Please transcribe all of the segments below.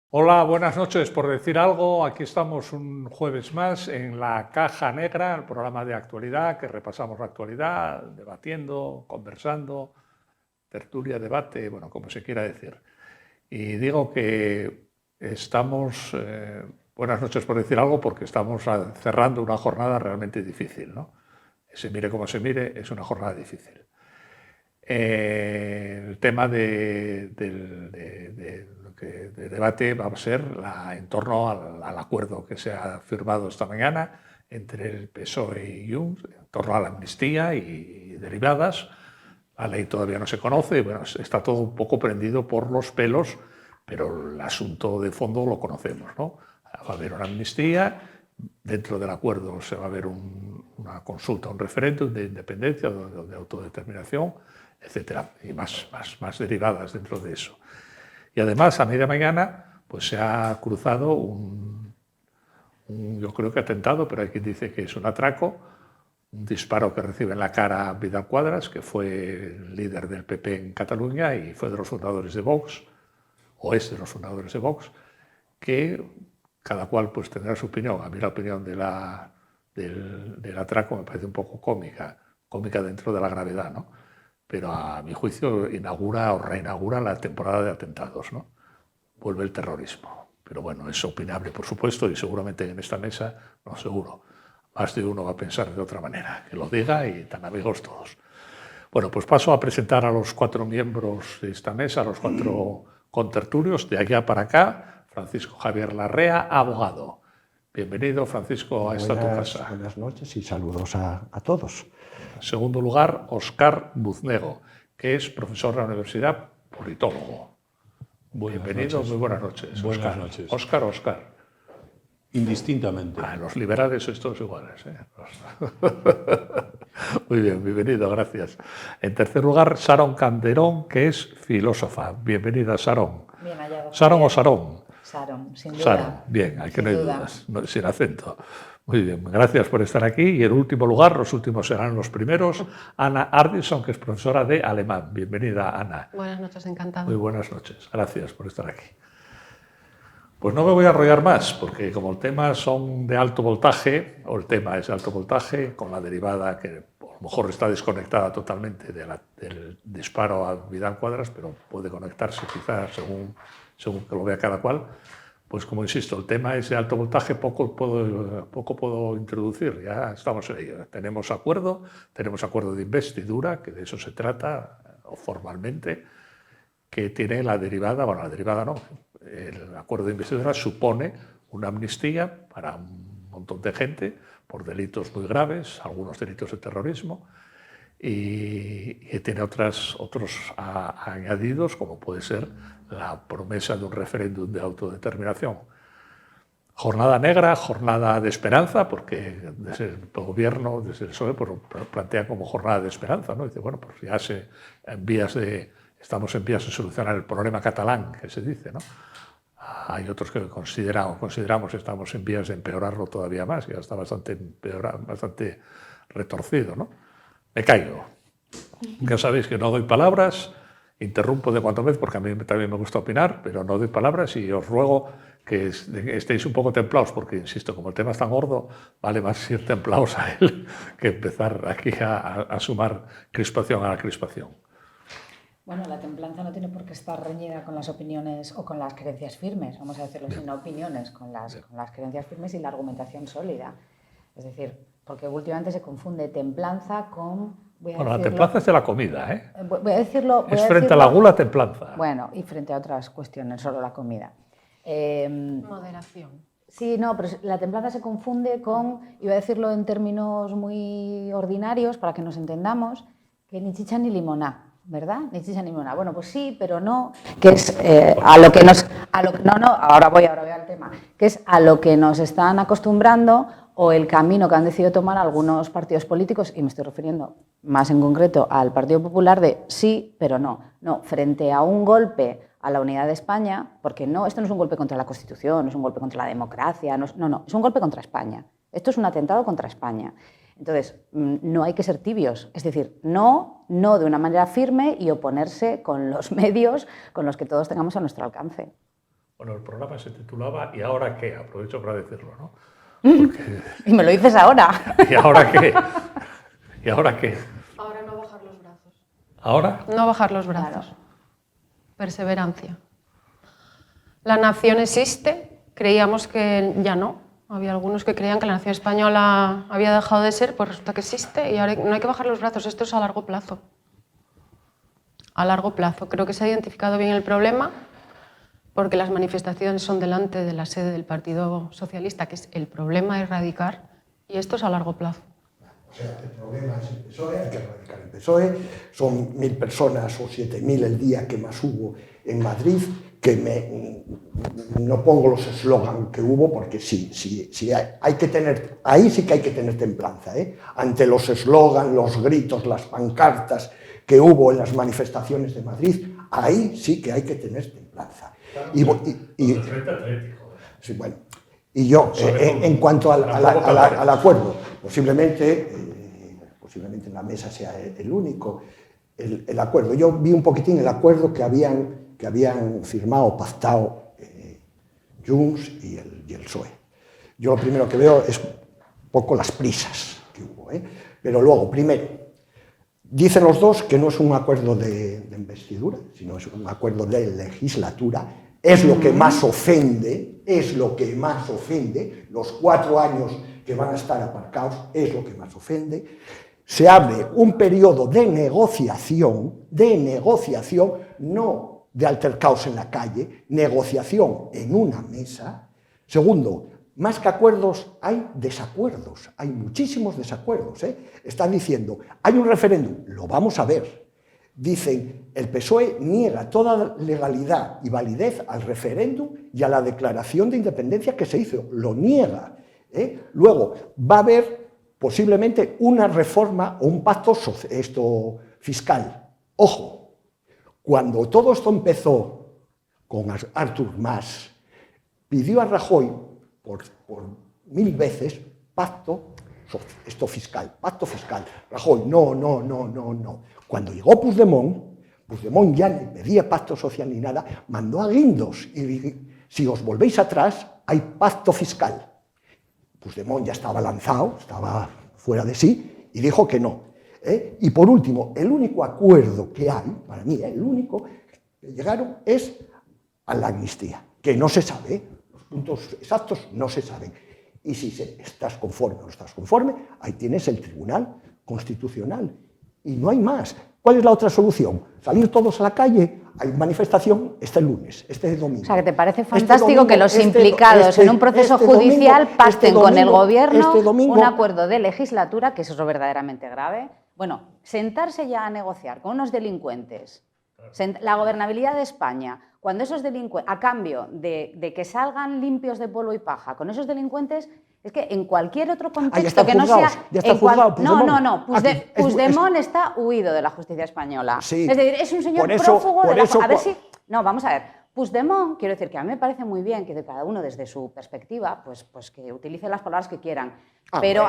Hola, buenas noches. Por decir algo, aquí estamos un jueves más en La Caja Negra, el programa de actualidad que repasamos la actualidad, debatiendo, conversando, tertulia, debate, bueno, como se quiera decir. Y digo que estamos, buenas noches por decir algo, porque estamos cerrando una jornada realmente difícil, ¿no? Se mire como se mire, es una jornada difícil. El tema de debate va a ser en torno al acuerdo que se ha firmado esta mañana entre el PSOE y Junts en torno a la amnistía y derivadas. La ley todavía no se conoce, bueno, está todo un poco prendido por los pelos, pero el asunto de fondo lo conocemos, ¿no? Va a haber una amnistía, dentro del acuerdo se va a haber una consulta, un referéndum de independencia, de autodeterminación, etcétera, y más derivadas dentro de eso. Y además, a media mañana, pues se ha cruzado yo creo que atentado, pero hay quien dice que es un atraco, un disparo que recibe en la cara Vidal Quadras, que fue el líder del PP en Cataluña y fue de los fundadores de Vox, o es de los fundadores de Vox, que cada cual pues tendrá su opinión. A mí la opinión del atraco me parece un poco cómica dentro de la gravedad, ¿no? Pero a mi juicio inaugura o reinaugura la temporada de atentados, ¿no? Vuelve el terrorismo. Pero bueno, es opinable, por supuesto, y seguramente en esta mesa, no seguro, más de uno va a pensar de otra manera. Que lo diga y tan amigos todos. Bueno, pues paso a presentar a los 4 miembros de esta mesa, a los 4 contertulios, de allá para acá. Francisco Javier Larrea, abogado. Bienvenido, Francisco, a esta tu casa. Buenas noches y saludos a todos. En segundo lugar, Óscar Buznego, que es profesor de la universidad, politólogo. Bienvenido, muy buenas noches. Buenas noches. Óscar. Indistintamente. Los liberales sois todos iguales, ¿eh? Muy bien, bienvenido, gracias. En tercer lugar, Sharon Calderón, que es filósofa. Bienvenida, Sharon. Bien hallado. ¿Sharon o Sarón? Sharon, sin duda. Sharon, bien, hay que no hay dudas, sin acento. Muy bien, gracias por estar aquí. Y en último lugar, los últimos serán los primeros, Ana Ardison, que es profesora de alemán. Bienvenida, Ana. Buenas noches, encantado. Muy buenas noches, gracias por estar aquí. Pues no me voy a enrollar más, porque como el tema son de alto voltaje, o el tema es de alto voltaje, con la derivada que a lo mejor está desconectada totalmente del disparo a Vidal Quadras, pero puede conectarse quizás según que lo vea cada cual. Pues como insisto, el tema es de alto voltaje, poco puedo introducir, ya estamos en ello. Tenemos acuerdo de investidura, que de eso se trata, o formalmente, que tiene la derivada, bueno, la derivada no, el acuerdo de investidura supone una amnistía para un montón de gente por delitos muy graves, algunos delitos de terrorismo, y tiene otros añadidos, como puede ser la promesa de un referéndum de autodeterminación. Jornada negra, jornada de esperanza, porque desde el gobierno, desde el PSOE, pues, plantea como jornada de esperanza, ¿no? Dice, bueno, pues ya estamos en vías de solucionar el problema catalán, que se dice, ¿no? Hay otros que consideramos que estamos en vías de empeorarlo todavía más, que ya está bastante retorcido, ¿no? Me caigo. Ya sabéis que no doy palabras, interrumpo de cuanto vez, porque a mí también me gusta opinar, pero no doy palabras y os ruego que estéis un poco templados, porque, insisto, como el tema es tan gordo, vale más ir templados a él que empezar aquí a sumar crispación a la crispación. Bueno, la templanza no tiene por qué estar reñida con las opiniones o con las creencias firmes, vamos a decirlo, sino opiniones con las creencias firmes y la argumentación sólida. Es decir, porque últimamente se confunde templanza con... La templanza es de la comida, ¿eh? Voy a decirlo... Frente a la gula, templanza. Bueno, y frente a otras cuestiones, solo la comida. Moderación. Sí, no, pero la templanza se confunde con, iba a decirlo en términos muy ordinarios, para que nos entendamos, que ni chicha ni limoná. ¿Verdad? Ni chicha ni limoná. Bueno, pues sí, pero no, que es ahora voy al tema, que es a lo que nos están acostumbrando o el camino que han decidido tomar algunos partidos políticos, y me estoy refiriendo más en concreto al Partido Popular, de sí, pero no. No, frente a un golpe a la unidad de España, porque esto no es un golpe contra la Constitución, no es un golpe contra la democracia, no, es un golpe contra España. Esto es un atentado contra España. Entonces, no hay que ser tibios, es decir, no de una manera firme y oponerse con los medios con los que todos tengamos a nuestro alcance. Bueno, el programa se titulaba ¿Y ahora qué? Aprovecho para decirlo, ¿no? Porque, Y me lo dices ahora. ¿y ahora qué? ¿Y ahora qué? Ahora no bajar los brazos. ¿Ahora? No bajar los brazos. Perseverancia. La nación existe, creíamos que ya no. Había algunos que creían que la nación española había dejado de ser, pues resulta que existe y ahora no hay que bajar los brazos, esto es a largo plazo. A largo plazo. Creo que se ha identificado bien el problema porque las manifestaciones son delante de la sede del Partido Socialista, que es el problema a erradicar, y esto es a largo plazo. O sea, el problema es el PSOE, hay que erradicar el PSOE, son 1.000 personas o 7.000 el día que más hubo en Madrid, que no pongo los eslogan que hubo, porque sí hay que tener, ahí sí que hay que tener templanza, ¿eh? Ante los eslogan, los gritos, las pancartas que hubo en las manifestaciones de Madrid, ahí sí que hay que tener templanza. Sí, bueno, y yo, en cuanto al acuerdo, posiblemente en la mesa sea el único, el acuerdo. Yo vi un poquitín el acuerdo que habían firmado, pactado Junts y el PSOE. Yo lo primero que veo es un poco las prisas que hubo, ¿eh? Pero luego, primero, dicen los dos que no es un acuerdo de investidura, sino es un acuerdo de legislatura. Es lo que más ofende, los 4 años que van a estar aparcados es lo que más ofende. Se abre un periodo de negociación, no de altercaos en la calle, negociación en una mesa. Segundo, más que acuerdos, hay desacuerdos, hay muchísimos desacuerdos, ¿eh? Están diciendo, hay un referéndum, lo vamos a ver. Dicen, el PSOE niega toda legalidad y validez al referéndum y a la declaración de independencia que se hizo, lo niega, ¿eh? Luego, va a haber posiblemente una reforma o un pacto fiscal. Ojo, cuando todo esto empezó con Artur Mas, pidió a Rajoy por 1000 veces pacto fiscal. Rajoy, no. Cuando llegó Puigdemont ya ni pedía pacto social ni nada, mandó a guindos y si os volvéis atrás, hay pacto fiscal. Puigdemont ya estaba lanzado, estaba fuera de sí y dijo que no. Y por último, el único acuerdo que hay, para mí, el único que llegaron es a la amnistía, que no se sabe, los puntos exactos no se saben. Y si estás conforme o no estás conforme, ahí tienes el Tribunal Constitucional. Y no hay más. ¿Cuál es la otra solución? ¿Salir todos a la calle? Hay manifestación este lunes, este domingo. O sea, que te parece fantástico que los implicados en un proceso judicial pacten con el gobierno un acuerdo de legislatura, que eso es lo verdaderamente grave. Bueno, sentarse ya a negociar con unos delincuentes, la gobernabilidad de España, cuando esos delincuentes, a cambio de que salgan limpios de polvo y paja, con esos delincuentes, es que en cualquier otro contexto que no sea... No, Puigdemont está huido de la justicia española. Sí, es decir, es un señor prófugo de la... A ver si... No, vamos a ver. Puigdemont, quiero decir que a mí me parece muy bien que de cada uno desde su perspectiva, pues que utilice las palabras que quieran. Pero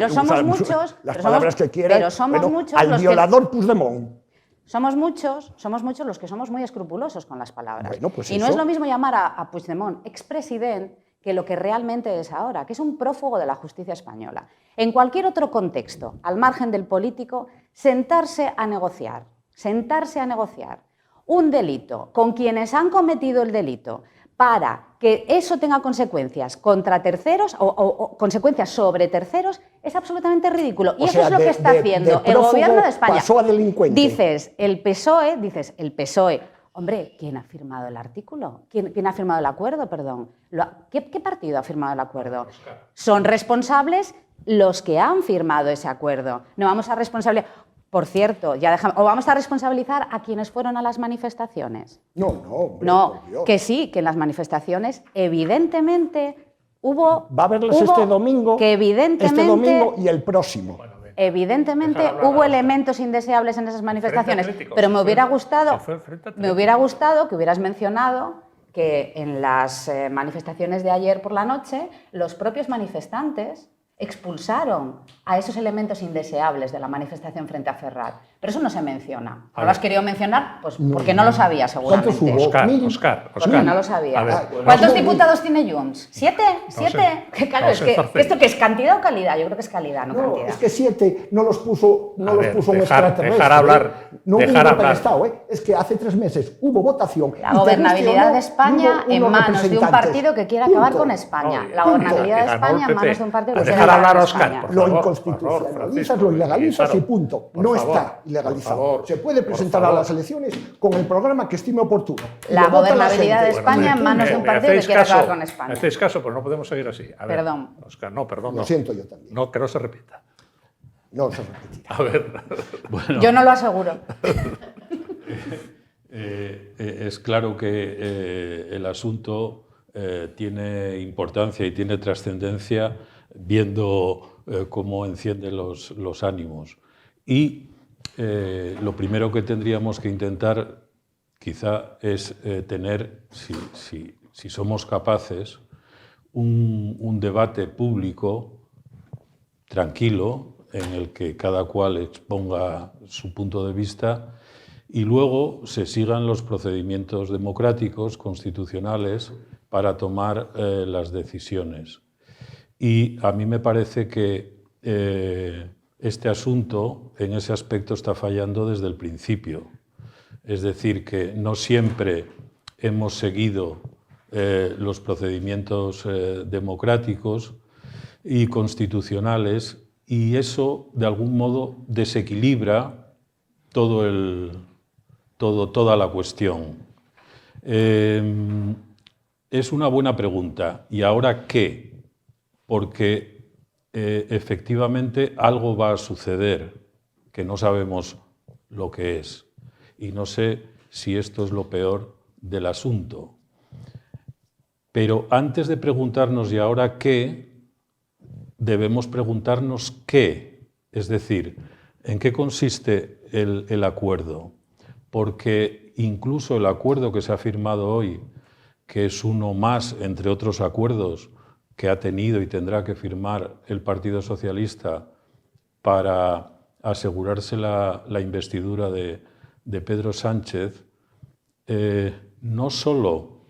somos muchos... Las palabras que quieran. Pero somos muchos al violador Puigdemont. Somos muchos los que somos muy escrupulosos con las palabras. Bueno, pues y no es lo mismo llamar a Puigdemont expresidente que lo que realmente es ahora, que es un prófugo de la justicia española. En cualquier otro contexto, al margen del político, sentarse a negociar un delito con quienes han cometido el delito para que eso tenga consecuencias contra terceros o consecuencias sobre terceros, es absolutamente ridículo. Y eso es lo que está haciendo el gobierno de España. Pasó a delincuente. Dices el PSOE. Hombre, ¿quién ha firmado el artículo? ¿Quién ha firmado el acuerdo, perdón? ¿Qué partido ha firmado el acuerdo? Son responsables los que han firmado ese acuerdo. No vamos a responsabilizar... Por cierto, o vamos a responsabilizar a quienes fueron a las manifestaciones. No, que sí, que en las manifestaciones evidentemente hubo... Va a haberlas este domingo y el próximo. Evidentemente hubo elementos indeseables en esas manifestaciones, pero me hubiera gustado que hubieras mencionado que en las manifestaciones de ayer por la noche los propios manifestantes expulsaron a esos elementos indeseables de la manifestación frente a Ferraz. Pero eso no se menciona. ¿No lo has querido mencionar? Pues porque no lo sabía, seguramente. ¿Cuántos hubo? Oscar. Porque no lo sabía. A ver, ¿Cuántos diputados tiene Junts? ¿7? sé. Que claro, No es sé, que Zarcillo. ¿esto qué es calidad o calidad? Yo creo que es calidad, no No, cantidad. es que 7 no los puso, A ver, un dejar extraterrestre. hablar, No dejar un golpe de hablar. Estado, ¿eh? Es que hace 3 meses hubo votación. La y te gobernabilidad guste o no, de España hubo en unos manos de un representantes. partido que quiere acabar Punto. con España. No, La punto. gobernabilidad de Y ganó España el en manos PP. de un partido que A quiere dejar acabar hablar a con Oscar, España. por Lo favor, inconstitucionalizas, Francisco, lo ilegalizas claro, y punto. por No favor, está ilegalizado. por favor, Se puede por presentar a favor. las elecciones con el programa que estime oportuno. Y La lo vota gobernabilidad gente. de España en manos de un ¿Me partido que hacéis quiere caso? acabar con España. ¿Me hacéis caso? Pues no podemos seguir así. A ver, Perdón. Oscar, no, perdón. Lo no. siento yo también. No, que no se repita. No se repetirá. A ver. Yo no lo aseguro. Es claro que el asunto tiene importancia y tiene trascendencia viendo cómo enciende los ánimos. Y lo primero que tendríamos que intentar quizá es tener, si somos capaces, un debate público tranquilo en el que cada cual exponga su punto de vista y luego se sigan los procedimientos democráticos, constitucionales, para tomar las decisiones. Y a mí me parece que este asunto en ese aspecto está fallando desde el principio. Es decir, que no siempre hemos seguido los procedimientos democráticos y constitucionales, y eso de algún modo desequilibra toda la cuestión. Es una buena pregunta. ¿Y ahora qué? Porque efectivamente algo va a suceder que no sabemos lo que es. Y no sé si esto es lo peor del asunto. Pero antes de preguntarnos ¿y ahora qué?, debemos preguntarnos qué. Es decir, ¿en qué consiste el acuerdo? Porque incluso el acuerdo que se ha firmado hoy, que es uno más, entre otros acuerdos, que ha tenido y tendrá que firmar el Partido Socialista para asegurarse la investidura de Pedro Sánchez, no solo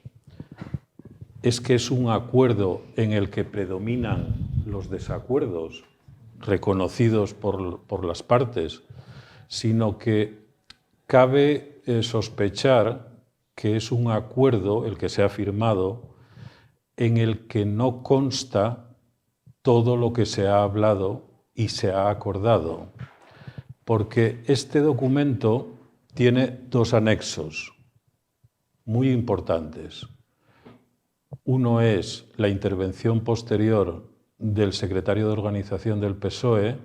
es que es un acuerdo en el que predominan los desacuerdos reconocidos por las partes, sino que cabe sospechar que es un acuerdo, el que se ha firmado, en el que no consta todo lo que se ha hablado y se ha acordado, porque este documento tiene 2 anexos muy importantes. Uno es la intervención posterior del secretario de Organización del PSOE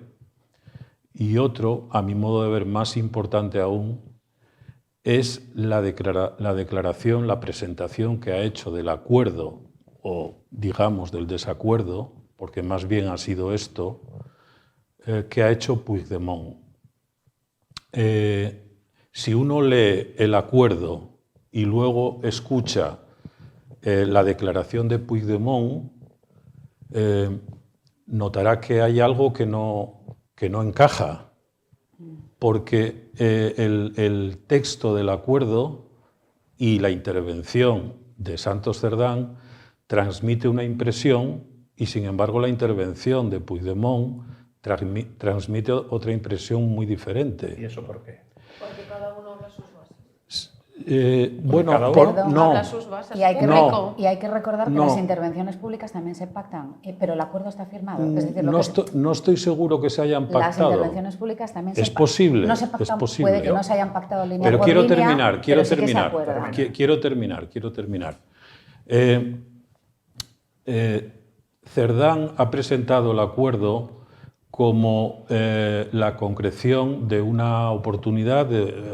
y otro, a mi modo de ver más importante aún, es la declaración, la presentación que ha hecho del acuerdo o, digamos, del desacuerdo, porque más bien ha sido esto, que ha hecho Puigdemont. Si uno lee el acuerdo y luego escucha la declaración de Puigdemont, notará que hay algo que no encaja, porque el texto del acuerdo y la intervención de Santos Cerdán transmite una impresión y, sin embargo, la intervención de Puigdemont transmite otra impresión muy diferente. ¿Y eso por qué? Porque cada uno habla sus bases. Bueno, Perdón, no. Habla sus bases. Y hay que, público. y hay que recordar que No. las intervenciones públicas también se pactan, pero el acuerdo está firmado. Es decir, lo No que no estoy seguro que se hayan las pactado. intervenciones públicas también se Es pactan. posible, No se pactan, es posible. puede que no se hayan pactado línea Pero por quiero línea, terminar, pero sí que se acuerdan. quiero terminar. Cerdán ha presentado el acuerdo como la concreción de una oportunidad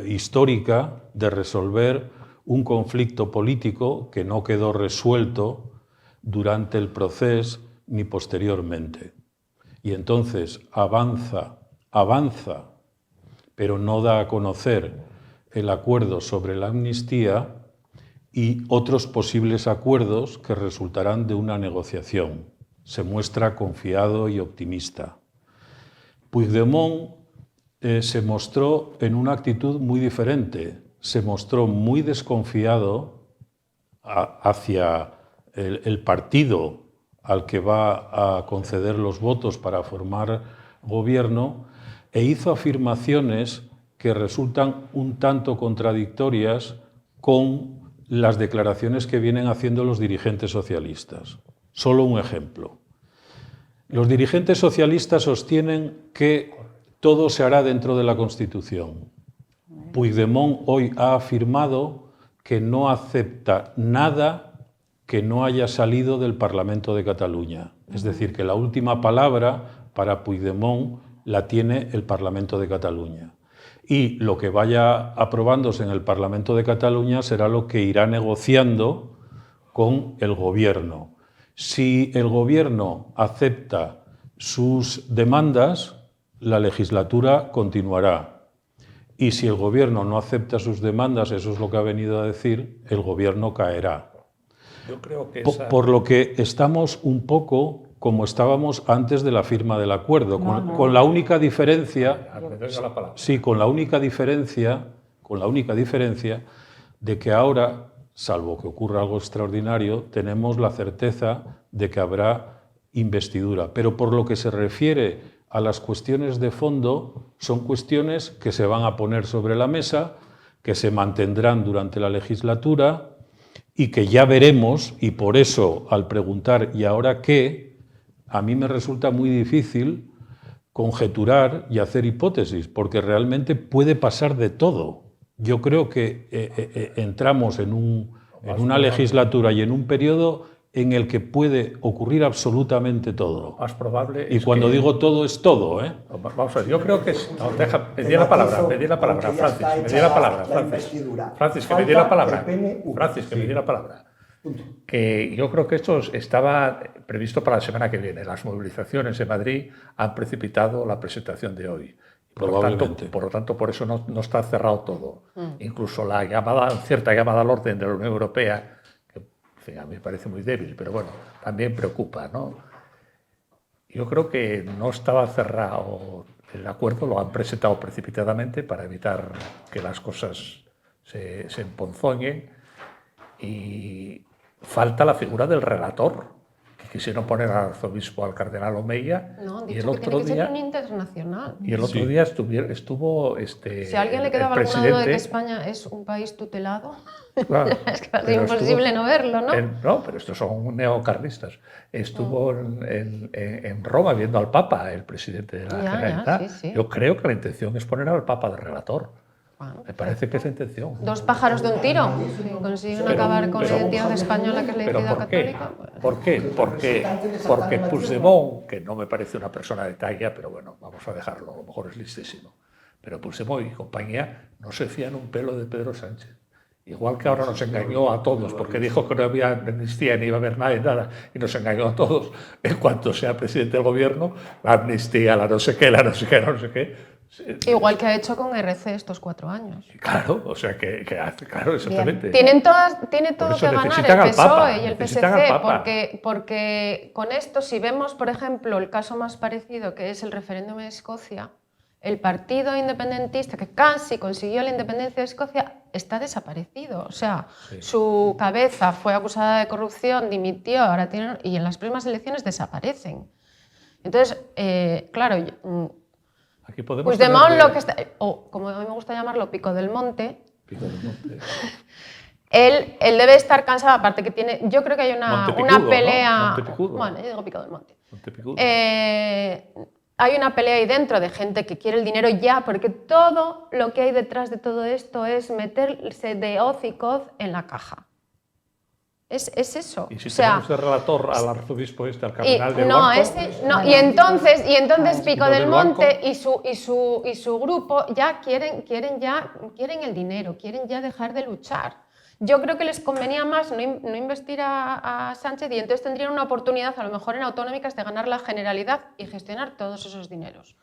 histórica de resolver un conflicto político que no quedó resuelto durante el proceso ni posteriormente. Y entonces avanza, pero no da a conocer el acuerdo sobre la amnistía y otros posibles acuerdos que resultarán de una negociación. Se muestra confiado y optimista. Puigdemont se mostró en una actitud muy diferente. Se mostró muy desconfiado hacia el partido al que va a conceder los votos para formar gobierno, e hizo afirmaciones que resultan un tanto contradictorias con las declaraciones que vienen haciendo los dirigentes socialistas. Solo un ejemplo. Los dirigentes socialistas sostienen que todo se hará dentro de la Constitución. Puigdemont hoy ha afirmado que no acepta nada que no haya salido del Parlamento de Cataluña. Es decir, que la última palabra para Puigdemont la tiene el Parlamento de Cataluña. Y lo que vaya aprobándose en el Parlamento de Cataluña será lo que irá negociando con el Gobierno. Si el Gobierno acepta sus demandas, la legislatura continuará. Y si el Gobierno no acepta sus demandas, eso es lo que ha venido a decir, el Gobierno caerá. Yo creo que Por lo que estamos un poco como estábamos antes de la firma del acuerdo, con la única diferencia, sí, con la única diferencia de que ahora, salvo que ocurra algo extraordinario, tenemos la certeza de que habrá investidura. Pero por lo que se refiere a las cuestiones de fondo, son cuestiones que se van a poner sobre la mesa, que se mantendrán durante la legislatura y que ya veremos, y por eso al preguntar ¿y ahora qué?, a mí me resulta muy difícil conjeturar y hacer hipótesis, porque realmente puede pasar de todo. Yo creo que entramos en una legislatura y en un periodo en el que puede ocurrir absolutamente todo. Más probable y cuando digo todo, es todo, ¿eh? Vamos a ver, yo creo que es... No, pedí la palabra, Francis, me di la palabra, Francis, que me di la palabra. Francis, que me di la palabra. Que yo creo que esto estaba previsto para la semana que viene. Las movilizaciones en Madrid han precipitado la presentación de hoy. Probablemente. Por lo tanto, por eso no está cerrado todo. Incluso la cierta llamada al orden de la Unión Europea, que en fin, a mí me parece muy débil, pero bueno, también preocupa, ¿no? Yo creo que no estaba cerrado el acuerdo, lo han presentado precipitadamente para evitar que las cosas se emponzoñen, y falta la figura del relator, que quisieron poner al arzobispo, al cardenal Omeya. No, y dicho el que otro tiene que día, ser un internacional. y el otro día estuvo si a alguien le quedaba alguna duda de que España es un país tutelado, claro, es que es imposible no verlo, ¿no? No, pero estos son neocarlistas. Estuvo en Roma viendo al Papa, el presidente de la Generalitat. Sí. Yo creo que la intención es poner al Papa de relator. Bueno, Me parece que es la intención. dos pájaros de un tiro. Si consiguen acabar con la identidad española, que es la identidad católica. ¿Por qué? Porque Puigdemont, que no me parece una persona de talla, pero bueno, vamos a dejarlo, a lo mejor es listísimo, pero Puigdemont y compañía no se fían un pelo de Pedro Sánchez. Igual que ahora nos engañó a todos, porque dijo que no había amnistía ni iba a haber nada, y nos engañó a todos. En cuanto sea presidente del gobierno, la amnistía, la no sé qué. Igual que ha hecho con RC estos 4 años. Claro, o sea que hace, claro, exactamente. Tiene todo que ganar el PSOE y el PSC, porque con esto, si vemos, por ejemplo, el caso más parecido, que es el referéndum de Escocia, el partido independentista, que casi consiguió la independencia de Escocia, está desaparecido. O sea, su cabeza fue acusada de corrupción, dimitió, ahora tienen, y en las próximas elecciones desaparecen. Entonces, claro... Aquí podemos Puigdemont, lo que está, o como a mí me gusta llamarlo, Pico del Monte, él debe estar cansado, aparte que tiene, yo creo que hay una pelea, ¿no? Bueno, yo digo Pico del Monte, hay una pelea ahí dentro de gente que quiere el dinero ya, porque todo lo que hay detrás de todo esto es meterse de hoz y coz en la caja. Es eso. Y si tenemos de relator al arzobispo al cardenal del banco... Y entonces Pico del Monte y su grupo ya quieren el dinero, quieren ya dejar de luchar. Yo creo que les convenía más no investir a Sánchez, y entonces tendrían una oportunidad, a lo mejor en autonómicas, de ganar la Generalidad y gestionar todos esos dineros.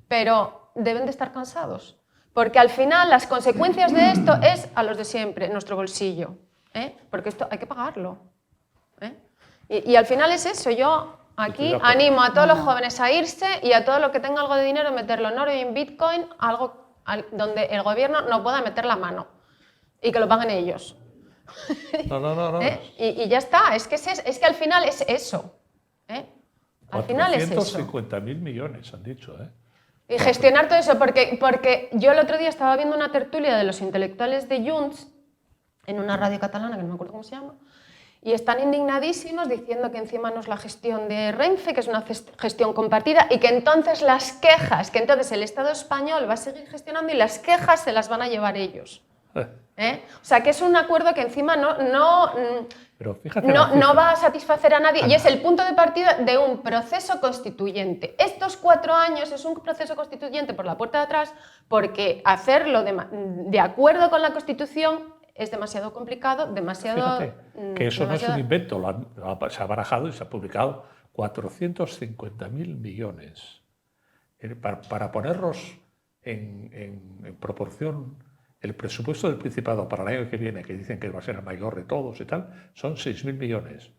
Pero deben de estar cansados, porque al final las consecuencias de esto es a los de siempre, en nuestro bolsillo. Porque esto hay que pagarlo. Y al final es eso. Aquí de acuerdo. animo a todos los jóvenes a irse y a todo lo que tenga algo de dinero meterlo en oro y en Bitcoin, donde el gobierno no pueda meter la mano y que lo paguen ellos. No. Y ya está, es que al final es eso. Al final es eso. 450.000 millones, han dicho. Y gestionar todo eso, porque yo el otro día estaba viendo una tertulia de los intelectuales de Junts en una radio catalana, que no me acuerdo cómo se llama, y están indignadísimos diciendo que encima no es la gestión de Renfe, que es una gestión compartida, y que entonces que entonces el Estado español va a seguir gestionando y las quejas se las van a llevar ellos. O sea, que es un acuerdo que encima Pero fíjate no va a satisfacer a nadie y es el punto de partida de un proceso constituyente. Estos 4 años es un proceso constituyente por la puerta de atrás porque hacerlo de acuerdo con la Constitución es demasiado complicado, demasiado... Fíjate que eso no es un invento, se ha barajado y se ha publicado 450.000 millones. Para ponerlos en proporción, el presupuesto del Principado para el año que viene, que dicen que va a ser el mayor de todos y tal, son 6.000 millones.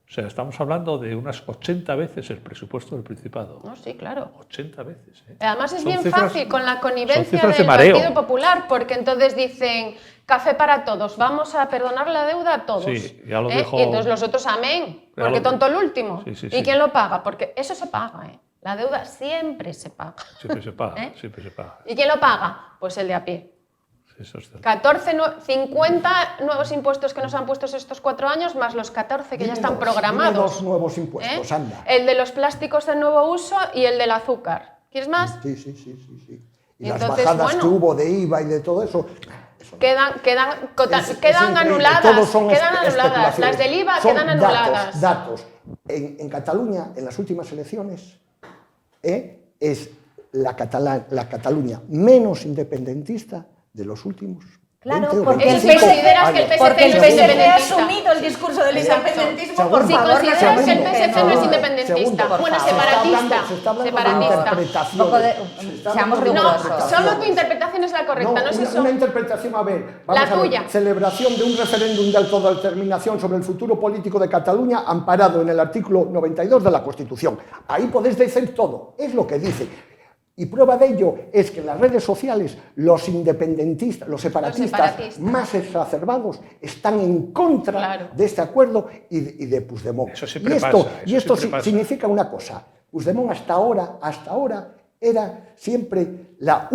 O sea, estamos hablando de unas 80 veces el presupuesto del Principado. No, sí, claro. 80 veces. Además es Son bien cifras- fácil con la son connivencia cifras de del mareo. Partido Popular, porque entonces dicen café para todos, vamos a perdonar la deuda a todos. Sí, ya lo dijo- Y entonces los otros amén, Ya porque lo- tonto el último. Sí, sí, ¿Y sí. quién lo paga? Porque eso se paga, La deuda siempre se paga. Siempre se paga, ¿Eh? siempre se paga. ¿Y quién lo paga? Pues el de a pie. Eso es cierto. 50 nuevos impuestos que nos han puesto estos 4 años, más los 14 que ya están Dime programados. 2 nuevos impuestos, anda. El de los plásticos de nuevo uso y el del azúcar. ¿Quieres más? Sí. Y las Entonces, bajadas bueno. que hubo de IVA y de todo eso. Quedan Es quedan increíble. anuladas. Todos son Quedan anuladas. especulaciones. Las del IVA Son quedan anuladas. Datos. En Cataluña, en las últimas elecciones, es la Cataluña menos independentista de los últimos. Claro, 20 o porque Eso 25 si consideras que el años. PSC Porque el no es PSC ha independentista. asumido el discurso del independentismo, por Si favor, consideras seamos que el PSC no es ingenuos. independentista, Segundo, bueno, se está separatista. se está hablando de Separatista. interpretaciones. Un poco de- Se está seamos hablando de No, rigurosos. solo tu interpretación es la correcta, no es eso. Una interpretación, a ver, La vamos a ver, tuya. celebración de un referéndum de autodeterminación sobre el futuro político de Cataluña amparado en el artículo 92 de la Constitución. Ahí podéis decir todo, es lo que dice. Y prueba de ello es que en las redes sociales los independentistas, los separatistas más exacerbados están en contra Claro. de este acuerdo y de Puigdemont. Eso siempre y esto, pasa, y esto siempre pasa. significa una cosa. Puigdemont hasta ahora era siempre la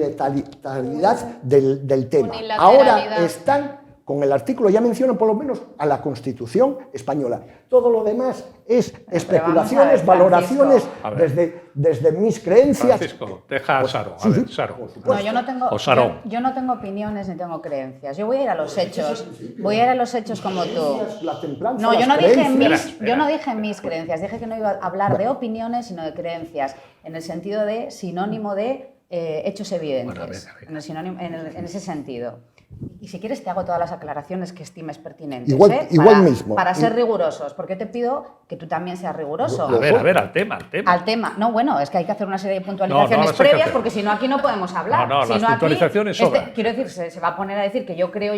unilateralidad del tema. Unilateralidad. Ahora están con el artículo, ya mencionan por lo menos a la Constitución española. Todo lo demás es especulaciones, vamos a ver, valoraciones Francisco. A ver. desde mis creencias. Francisco, deja a Saro. A sí, ver, sí, Saro. por supuesto. No, yo no tengo, O Sarón. yo no tengo opiniones ni tengo creencias. Yo voy a ir a los hechos. Voy a ir a los hechos como tú. La templanza, No, yo las no dije creencias. mis, yo no dije mis creencias. Dije que no iba a hablar de opiniones, sino de creencias, en el sentido de sinónimo de hechos evidentes. Bueno, venga. En, el sinónimo, en ese sentido. Y si quieres te hago todas las aclaraciones que estimes pertinentes. Igual mismo. Para ser rigurosos, porque te pido que tú también seas riguroso. A ver, al tema. Al tema. No, bueno, es que hay que hacer una serie de puntualizaciones las hay que previas hacer. porque si no aquí no podemos hablar. No, Si las aquí, puntualizaciones sobran. quiero decir, se va a poner a decir que yo creo,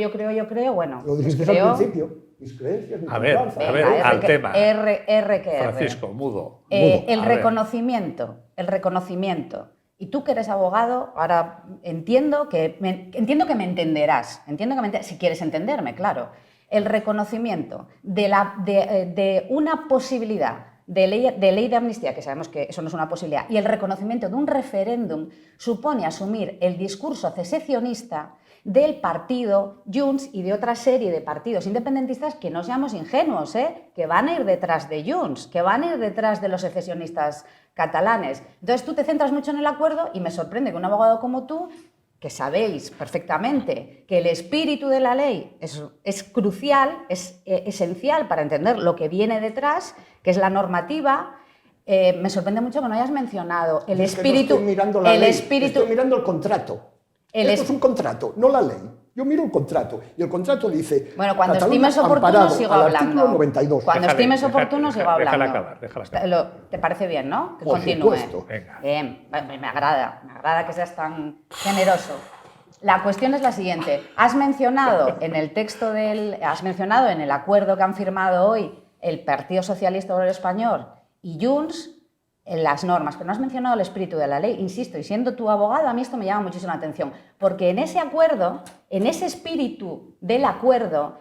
bueno. Lo pues dijiste creo, al principio. Mis creencias, mi A ver, templanza. a ver, Venga, al tema. R que R. Francisco, mudo. El A ver. reconocimiento. Y tú que eres abogado, ahora entiendo que me entenderás. Si quieres entenderme, claro. El reconocimiento de una posibilidad de ley de amnistía, que sabemos que eso no es una posibilidad, y el reconocimiento de un referéndum supone asumir el discurso secesionista del partido Junts y de otra serie de partidos independentistas que no seamos ingenuos, que van a ir detrás de Junts, que van a ir detrás de los secesionistas catalanes. Entonces tú te centras mucho en el acuerdo y me sorprende que un abogado como tú, que sabéis perfectamente que el espíritu de la ley es crucial, es esencial para entender lo que viene detrás, que es la normativa, me sorprende mucho que no hayas mencionado el Es que espíritu. no estoy mirando la ley, espíritu. estoy mirando el contrato. Esto es un contrato, no la ley. Yo miro el contrato y el contrato dice. Bueno, cuando Cataluña estimes oportuno amparado sigo al hablando. artículo 92. Cuando Déjale, estimes déjale, oportuno sigo déjale hablando. acabar, déjale acabar. ¿Te parece bien, no? Que Por continúe. supuesto. Venga. Bien, me agrada que seas tan generoso. La cuestión es la siguiente. Has mencionado en el acuerdo que han firmado hoy el Partido Socialista Obrero Español y Junts en las normas, pero no has mencionado el espíritu de la ley, insisto, y siendo tu abogado, a mí esto me llama muchísimo la atención, porque en ese acuerdo, en ese espíritu del acuerdo,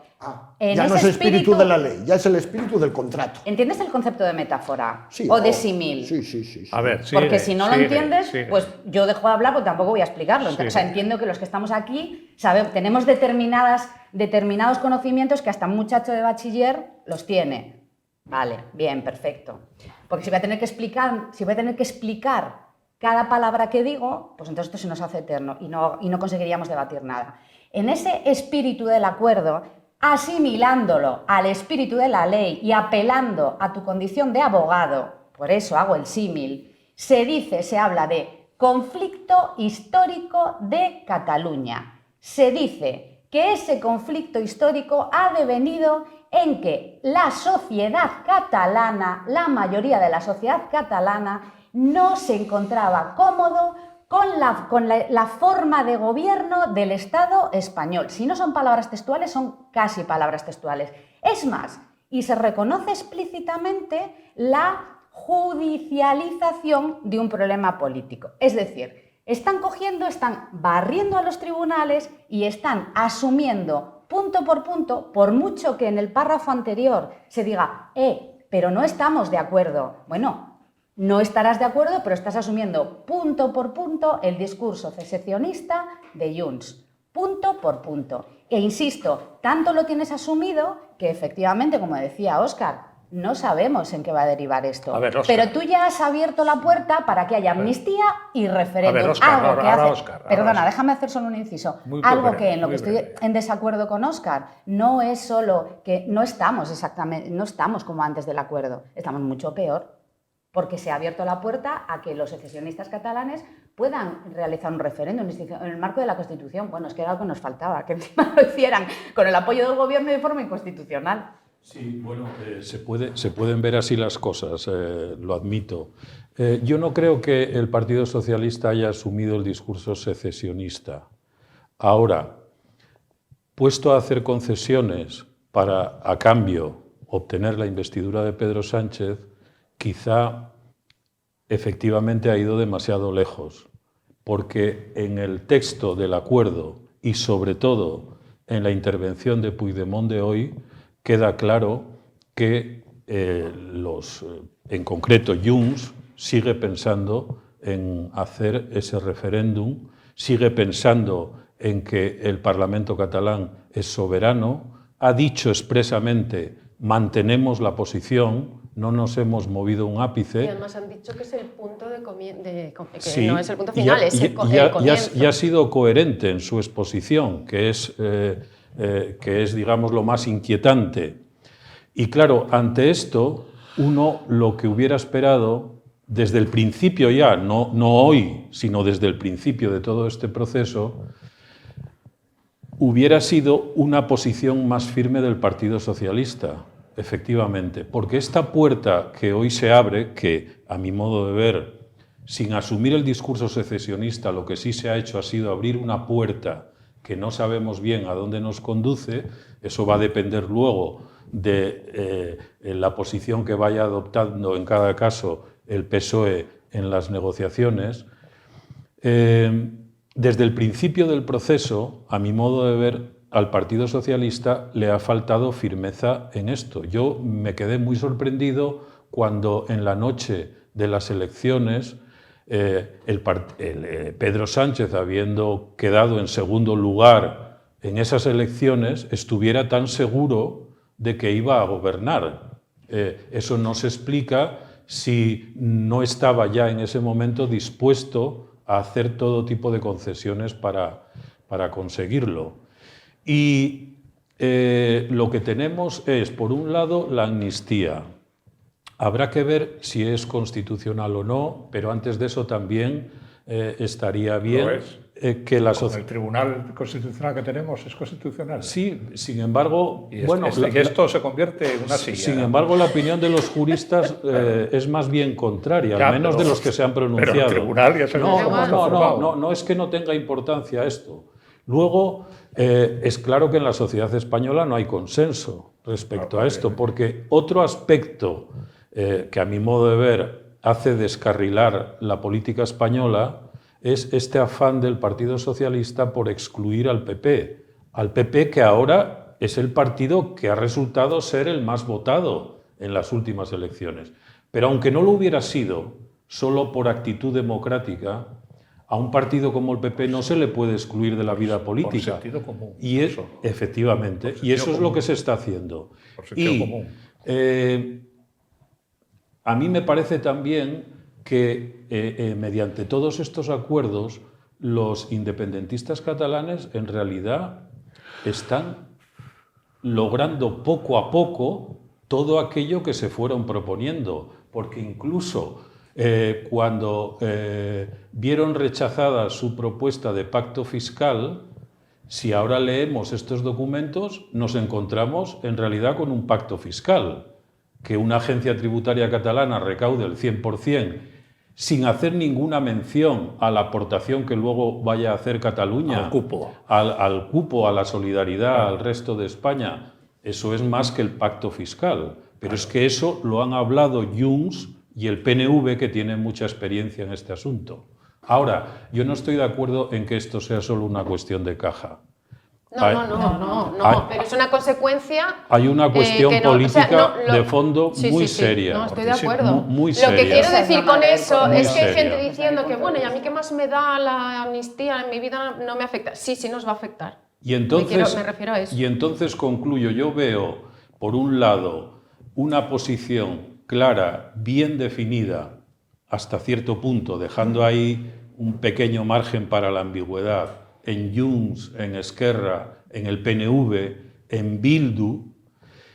ya no es el espíritu de la ley, ya es el espíritu del contrato. ¿entiendes el concepto de metáfora Sí, o de símil? Sí. A ver, Porque si no lo entiendes, sigue. pues yo dejo de hablar, pues tampoco voy a explicarlo. O sea, entiendo que los que estamos aquí tenemos determinados conocimientos que hasta un muchacho de bachiller los tiene. Vale, bien, perfecto. Porque si voy a tener que explicar cada palabra que digo, pues entonces esto se nos hace eterno y no conseguiríamos debatir nada. En ese espíritu del acuerdo, asimilándolo al espíritu de la ley y apelando a tu condición de abogado, por eso hago el símil, se habla de conflicto histórico de Cataluña. Se dice que ese conflicto histórico ha devenido en que la sociedad catalana, la mayoría de la sociedad catalana, no se encontraba cómodo con la forma de gobierno del Estado español. Si no son palabras textuales, son casi palabras textuales. Es más, y se reconoce explícitamente la judicialización de un problema político. Es decir, están barriendo a los tribunales y están asumiendo punto por punto, por mucho que en el párrafo anterior se diga, pero no estamos de acuerdo. Bueno, no estarás de acuerdo, pero estás asumiendo punto por punto el discurso secesionista de Junts. Punto por punto. E insisto, tanto lo tienes asumido que efectivamente, como decía Óscar, no sabemos en qué va a derivar esto. A ver, Óscar. Pero tú ya has abierto la puerta para que haya amnistía y referéndum. A ver, Óscar, ahora Óscar. Perdona, déjame hacer solo un inciso. Algo que en lo que estoy en desacuerdo con Óscar no es solo que no estamos como antes del acuerdo, estamos mucho peor. Porque se ha abierto la puerta a que los secesionistas catalanes puedan realizar un referéndum en el marco de la Constitución. Bueno, es que era algo que nos faltaba, que encima lo hicieran con el apoyo del Gobierno de forma inconstitucional. Sí, bueno, se pueden ver así las cosas, lo admito. Yo no creo que el Partido Socialista haya asumido el discurso secesionista. Ahora, puesto a hacer concesiones para, a cambio, obtener la investidura de Pedro Sánchez, quizá efectivamente ha ido demasiado lejos, porque en el texto del acuerdo y sobre todo en la intervención de Puigdemont de hoy queda claro que en concreto Junts sigue pensando en hacer ese referéndum, sigue pensando en que el Parlamento catalán es soberano, ha dicho expresamente mantenemos la posición, no nos hemos movido un ápice. Y además han dicho que es el punto que sí, no es el punto final, es el comienzo. Y ha sido coherente en su exposición, que es, digamos, lo más inquietante. Y claro, ante esto, uno lo que hubiera esperado desde el principio ya, no hoy, sino desde el principio de todo este proceso, hubiera sido una posición más firme del Partido Socialista, efectivamente, porque esta puerta que hoy se abre, que a mi modo de ver, sin asumir el discurso secesionista, lo que sí se ha hecho ha sido abrir una puerta que no sabemos bien a dónde nos conduce, eso va a depender luego de la posición que vaya adoptando en cada caso el PSOE en las negociaciones. Desde el principio del proceso, a mi modo de ver, al Partido Socialista le ha faltado firmeza en esto. Yo me quedé muy sorprendido cuando en la noche de las elecciones Pedro Sánchez, habiendo quedado en segundo lugar en esas elecciones, estuviera tan seguro de que iba a gobernar. Eso no se explica si no estaba ya en ese momento dispuesto a hacer todo tipo de concesiones para conseguirlo. Y lo que tenemos es, por un lado, la amnistía. Habrá que ver si es constitucional o no, pero antes de eso también estaría bien que la sociedad... ¿El Tribunal Constitucional que tenemos es constitucional? Sí, sin embargo... Y esto se convierte en una silla. Sin embargo, la opinión de los juristas es más bien contraria, al menos de los que se han pronunciado. Pero el Tribunal ya se no es que no tenga importancia esto. Luego, es claro que en la sociedad española no hay consenso, respecto a esto, porque otro aspecto que a mi modo de ver hace descarrilar la política española es este afán del Partido Socialista por excluir al PP que ahora es el partido que ha resultado ser el más votado en las últimas elecciones. Pero aunque no lo hubiera sido, solo por actitud democrática, a un partido como el PP no se le puede excluir de la vida política. Por sentido común. Y efectivamente, y eso es lo que se está haciendo. Por sentido común. A mí me parece también que mediante todos estos acuerdos los independentistas catalanes en realidad están logrando poco a poco todo aquello que se fueron proponiendo, porque incluso cuando vieron rechazada su propuesta de pacto fiscal, si ahora leemos estos documentos, nos encontramos en realidad con un pacto fiscal, que una agencia tributaria catalana recaude el 100%, sin hacer ninguna mención a la aportación que luego vaya a hacer Cataluña, al cupo, al cupo, a la solidaridad, al resto de España. Eso es más que el pacto fiscal. Pero es que eso lo han hablado Junts y el PNV, que tiene mucha experiencia en este asunto. Ahora, yo no estoy de acuerdo en que esto sea solo una cuestión de caja. No, pero es una consecuencia. Hay una cuestión política de fondo muy sí, seria. No, estoy de acuerdo. Muy seria. Lo que quiero decir con eso Muy es que hay seria. gente diciendo que, bueno, ¿y a mí qué más me da la amnistía? En mi vida no me afecta. Sí, nos va a afectar. Y entonces, me refiero a eso. Y entonces concluyo, yo veo, por un lado, una posición clara, bien definida, hasta cierto punto, dejando ahí un pequeño margen para la ambigüedad, en Junts, en Esquerra, en el PNV, en Bildu,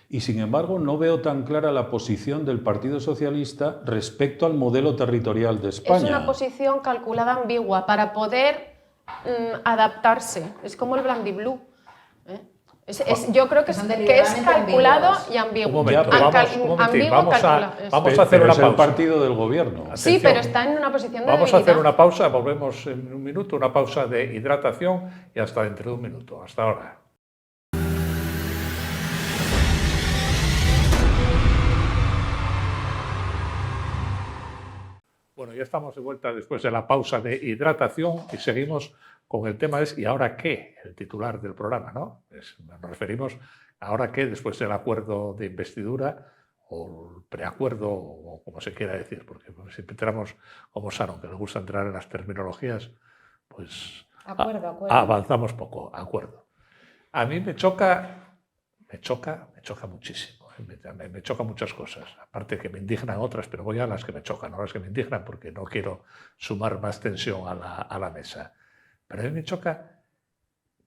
y sin embargo no veo tan clara la posición del Partido Socialista respecto al modelo territorial de España. Es una posición calculada ambigua para poder adaptarse. Es como el Blandiblue. Yo creo que es calculado y ambiguo. Vamos a hacer una pausa. Es el partido del gobierno. Sí, pero está en una posición de Vamos a hacer debilidad. una pausa, volvemos en un minuto, una pausa de hidratación y hasta dentro de un minuto. Hasta ahora. Bueno, ya estamos de vuelta después de la pausa de hidratación y seguimos con el tema ¿y ahora qué? El titular del programa, ¿no? Nos referimos a ahora qué después del acuerdo de investidura o el preacuerdo o como se quiera decir, porque siempre entramos como Sharon, que nos gusta entrar en las terminologías, pues Acuerdo. Avanzamos poco, acuerdo. A mí me choca muchísimo. Me chocan muchas cosas, aparte que me indignan otras, pero voy a las que me chocan, no las que me indignan, porque no quiero sumar más tensión a la mesa. Pero a mí me choca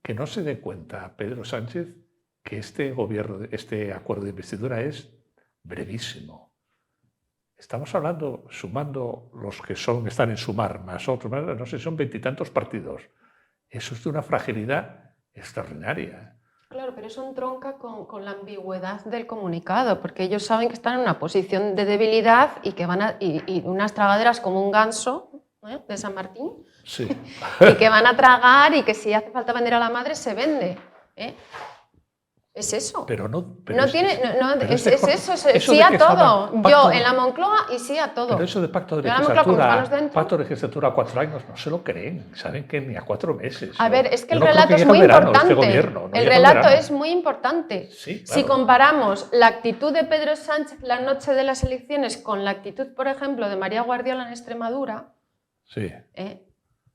que no se dé cuenta Pedro Sánchez que este acuerdo de investidura es brevísimo. Estamos hablando, sumando los que están en sumar, más otros, no sé, son 20 y tantos partidos. Eso es de una fragilidad extraordinaria. Claro, pero eso entronca con la ambigüedad del comunicado, porque ellos saben que están en una posición de debilidad y que y unas tragaderas como un ganso de San Martín, sí. y que van a tragar y que si hace falta vender a la madre se vende. Es eso. Pero es eso, sí a todo. Yo en la Moncloa y sí a todo. Pero eso de pacto de legislatura a 4 años no se lo creen. Saben que ni a 4 meses. A ver, es que el relato es muy importante. El relato es muy importante. Sí, claro. Si comparamos la actitud de Pedro Sánchez la noche de las elecciones con la actitud, por ejemplo, de María Guardiola en Extremadura, sí.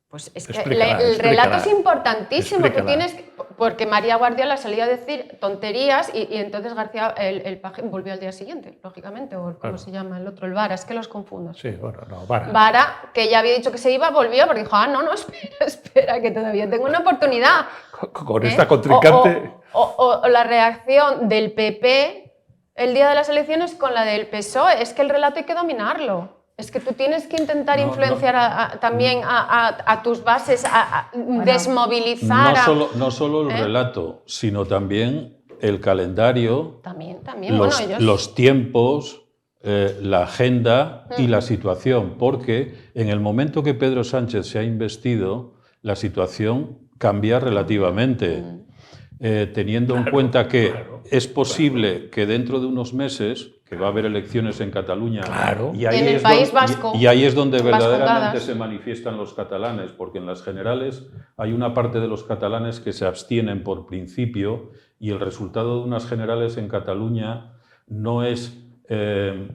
Pues es que el relato es importantísimo. Tú tienes, porque María Guardiola salió a decir tonterías y entonces García el Paje volvió al día siguiente, lógicamente, o ¿cómo se llama el otro? El Vara, es que los confundo. Sí, bueno, no, Vara. Vara, que ya había dicho que se iba, volvió porque dijo, no, espera, que todavía tengo una oportunidad. Con esta contrincante. O la reacción del PP el día de las elecciones con la del PSOE, es que el relato hay que dominarlo. Es que tú tienes que intentar influenciar también a tus bases, desmovilizar. No solo el relato, sino también el calendario, también. Los tiempos, la agenda y la situación, porque en el momento que Pedro Sánchez se ha investido, la situación cambia relativamente. teniendo en cuenta que es posible que dentro de unos meses, que va a haber elecciones en Cataluña, y ahí en el es País donde, Vasco, y ahí es donde verdaderamente vascongadas, se manifiestan los catalanes, porque en las generales hay una parte de los catalanes que se abstienen por principio y el resultado de unas generales en Cataluña no es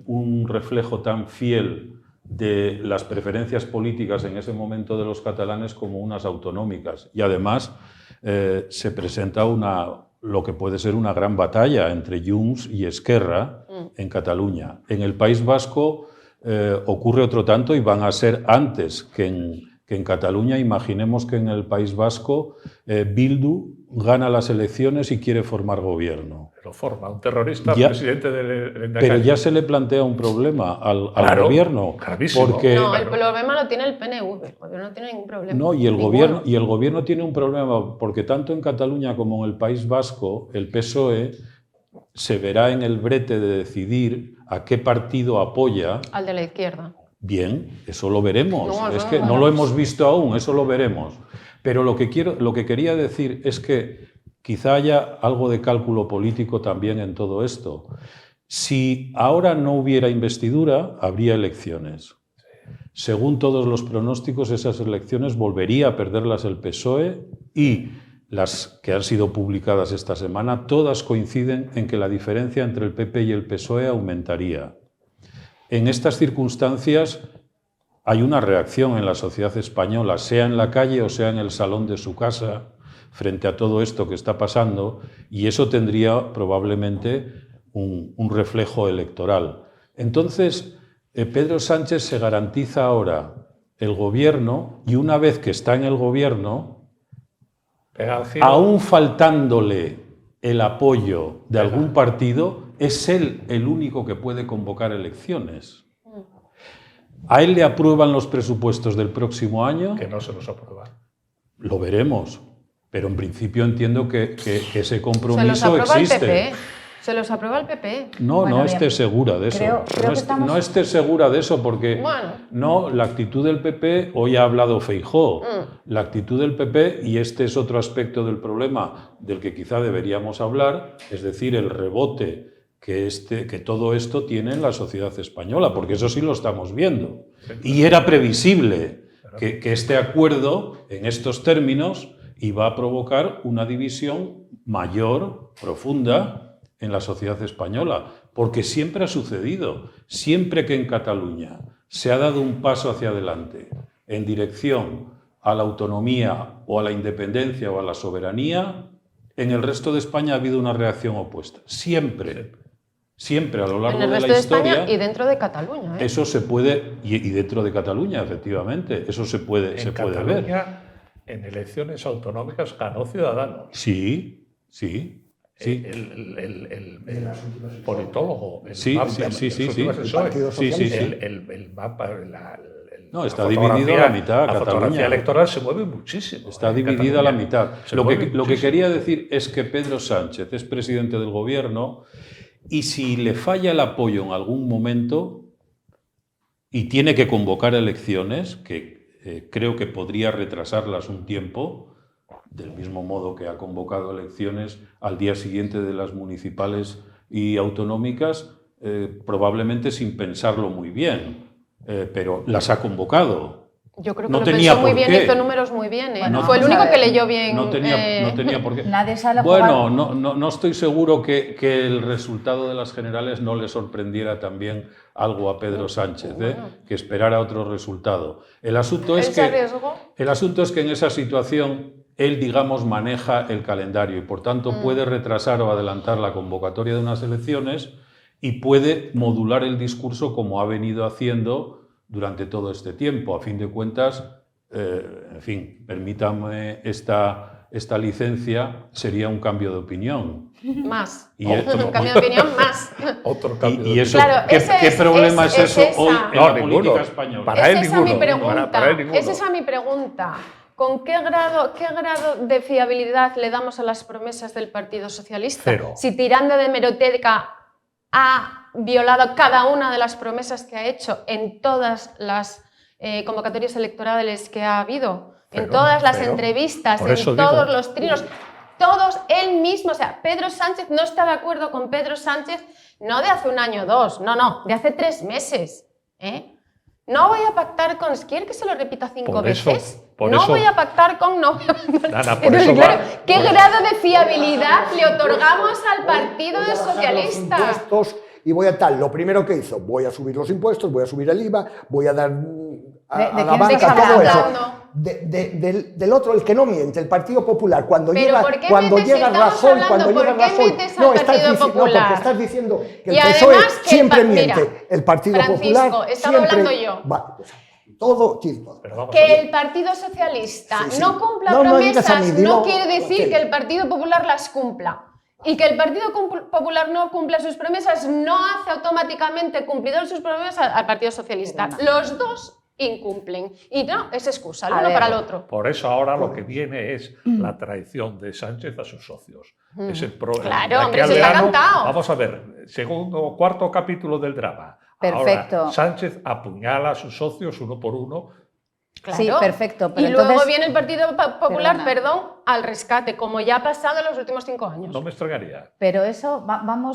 un reflejo tan fiel de las preferencias políticas en ese momento de los catalanes como unas autonómicas. Y además se presenta lo que puede ser una gran batalla entre Junts y Esquerra en Cataluña. En el País Vasco ocurre otro tanto y van a ser antes que en Cataluña. Imaginemos que en el País Vasco Bildu gana las elecciones y quiere formar gobierno. Lo forma un terrorista Ya, presidente del pero ya se le plantea un problema al gobierno. Gravísimo. Porque, no, el problema lo tiene el PNV, el gobierno no tiene ningún problema. no, y el Ninguno. gobierno tiene un problema porque tanto en Cataluña como en el País Vasco el PSOE se verá en el brete de decidir a qué partido apoya. Al de la izquierda. Bien, eso lo veremos. No, es no, que no. no lo hemos visto aún, eso lo veremos. Pero lo que quería decir es que quizá haya algo de cálculo político también en todo esto. Si ahora no hubiera investidura, habría elecciones. Según todos los pronósticos, esas elecciones volvería a perderlas el PSOE y las que han sido publicadas esta semana, todas coinciden en que la diferencia entre el PP y el PSOE aumentaría. En estas circunstancias hay una reacción en la sociedad española, sea en la calle o sea en el salón de su casa, frente a todo esto que está pasando, y eso tendría probablemente un reflejo electoral. Entonces, Pedro Sánchez se garantiza ahora el gobierno, y una vez que está en el gobierno, aún faltándole el apoyo de algún partido, es él el único que puede convocar elecciones. ¿A él le aprueban los presupuestos del próximo año? Que no se los aprueban. Lo veremos, pero en principio entiendo que ese Se los compromiso aprueba existe. el PP. Se los aprueba el PP. No, Bueno, no bien. estés segura de eso. Creo que estamos- No estés segura de eso porque Bueno. no, la actitud del PP, hoy ha hablado Feijóo, la actitud del PP, y este es otro aspecto del problema del que quizá deberíamos hablar, es decir, el rebote que todo esto tiene en la sociedad española, porque eso sí lo estamos viendo. Y era previsible que este acuerdo, en estos términos, iba a provocar una división mayor, profunda, en la sociedad española, porque siempre ha sucedido, siempre que en Cataluña se ha dado un paso hacia adelante en dirección a la autonomía o a la independencia o a la soberanía, en el resto de España ha habido una reacción opuesta. Siempre, siempre a lo largo En el de resto la de historia. España y dentro de Cataluña. Eso se puede, y dentro de Cataluña, efectivamente, eso se puede ver. Cataluña, en elecciones autonómicas ganó Ciudadanos. Sí, sí. Sí. El politólogo, el Sí, mapa, sí, las sí, últimas sí. del PSOE, Partido Sí, sí, sí. el mapa, No, está dividido a la mitad, La Cataluña. fotografía electoral se mueve muchísimo. Está en dividida a la Cataluña. mitad. Se Lo mueve que muchísimo. quería decir es que Pedro Sánchez es presidente del gobierno y si le falla el apoyo en algún momento y tiene que convocar elecciones, que creo que podría retrasarlas un tiempo, del mismo modo que ha convocado elecciones al día siguiente de las municipales y autonómicas, probablemente sin pensarlo muy bien, pero las ha convocado. Yo creo que No lo tenía pensó muy por bien, qué. hizo números muy bien. Bueno, Fue el vamos a único que ver. leyó bien. No tenía por qué. Nadie sale a Bueno, jugar. no estoy seguro que el resultado de las generales no le sorprendiera también algo a Pedro Sánchez, que esperara otro resultado. El asunto Él se arriesgó. el asunto es que en esa situación él, digamos, maneja el calendario y por tanto puede retrasar o adelantar la convocatoria de unas elecciones y puede modular el discurso como ha venido haciendo durante todo este tiempo. A fin de cuentas, en fin, permítame esta licencia, sería un cambio de opinión. Más. Y Un cambio de opinión, más. Otro cambio. Y eso, Claro, ¿qué ese es- problema es, es eso esa. hoy en No, la ninguno. política española? Para él Es esa ninguno. mi pregunta. Para él ninguno. Es esa mi pregunta. ¿Con qué grado de fiabilidad le damos a las promesas del Partido Socialista? Cero. Si tirando de hemeroteca ha violado cada una de las promesas que ha hecho en todas las convocatorias electorales que ha habido, en Cero, todas las cero. entrevistas, Por en eso todos digo. los trinos. Todos, él mismo, o sea, Pedro Sánchez no está de acuerdo con Pedro Sánchez, no de hace un año o dos, no, de hace 3 meses. No voy a pactar con... ¿Quiere que se lo repita 5 veces? No voy a pactar con... No voy a pactar. Nada, por eso claro, va, ¿qué grado de fiabilidad le otorgamos al Partido Socialista? Los impuestos y voy a tal. Lo primero que hizo, voy a subir los impuestos, voy a subir el IVA, voy a dar a la banca todo eso. Del otro, el que no miente, el Partido Popular, cuando llega Rajoy, no, porque estás diciendo que el PSOE siempre miente, el Partido Popular estaba siempre... hablando yo. Vale, pues, todo. Que el Partido Socialista no cumpla promesas no quiere decir que el Partido Popular las cumpla. Y que el Partido Popular no cumpla sus promesas no hace automáticamente cumplidor sus promesas al Partido Socialista. Los dos incumplen. Y no, es excusa, el uno para el otro. Por eso ahora lo que viene es la traición de Sánchez a sus socios. Es el claro, hombre, se está cantado. Vamos a ver, segundo o cuarto capítulo del drama. Perfecto. Ahora, Sánchez apuñala a sus socios uno por uno. Claro. Sí, perfecto. Pero y entonces, luego viene el Partido Popular, al rescate, como ya ha pasado en los últimos 5 años. No me extrañaría. Pero eso,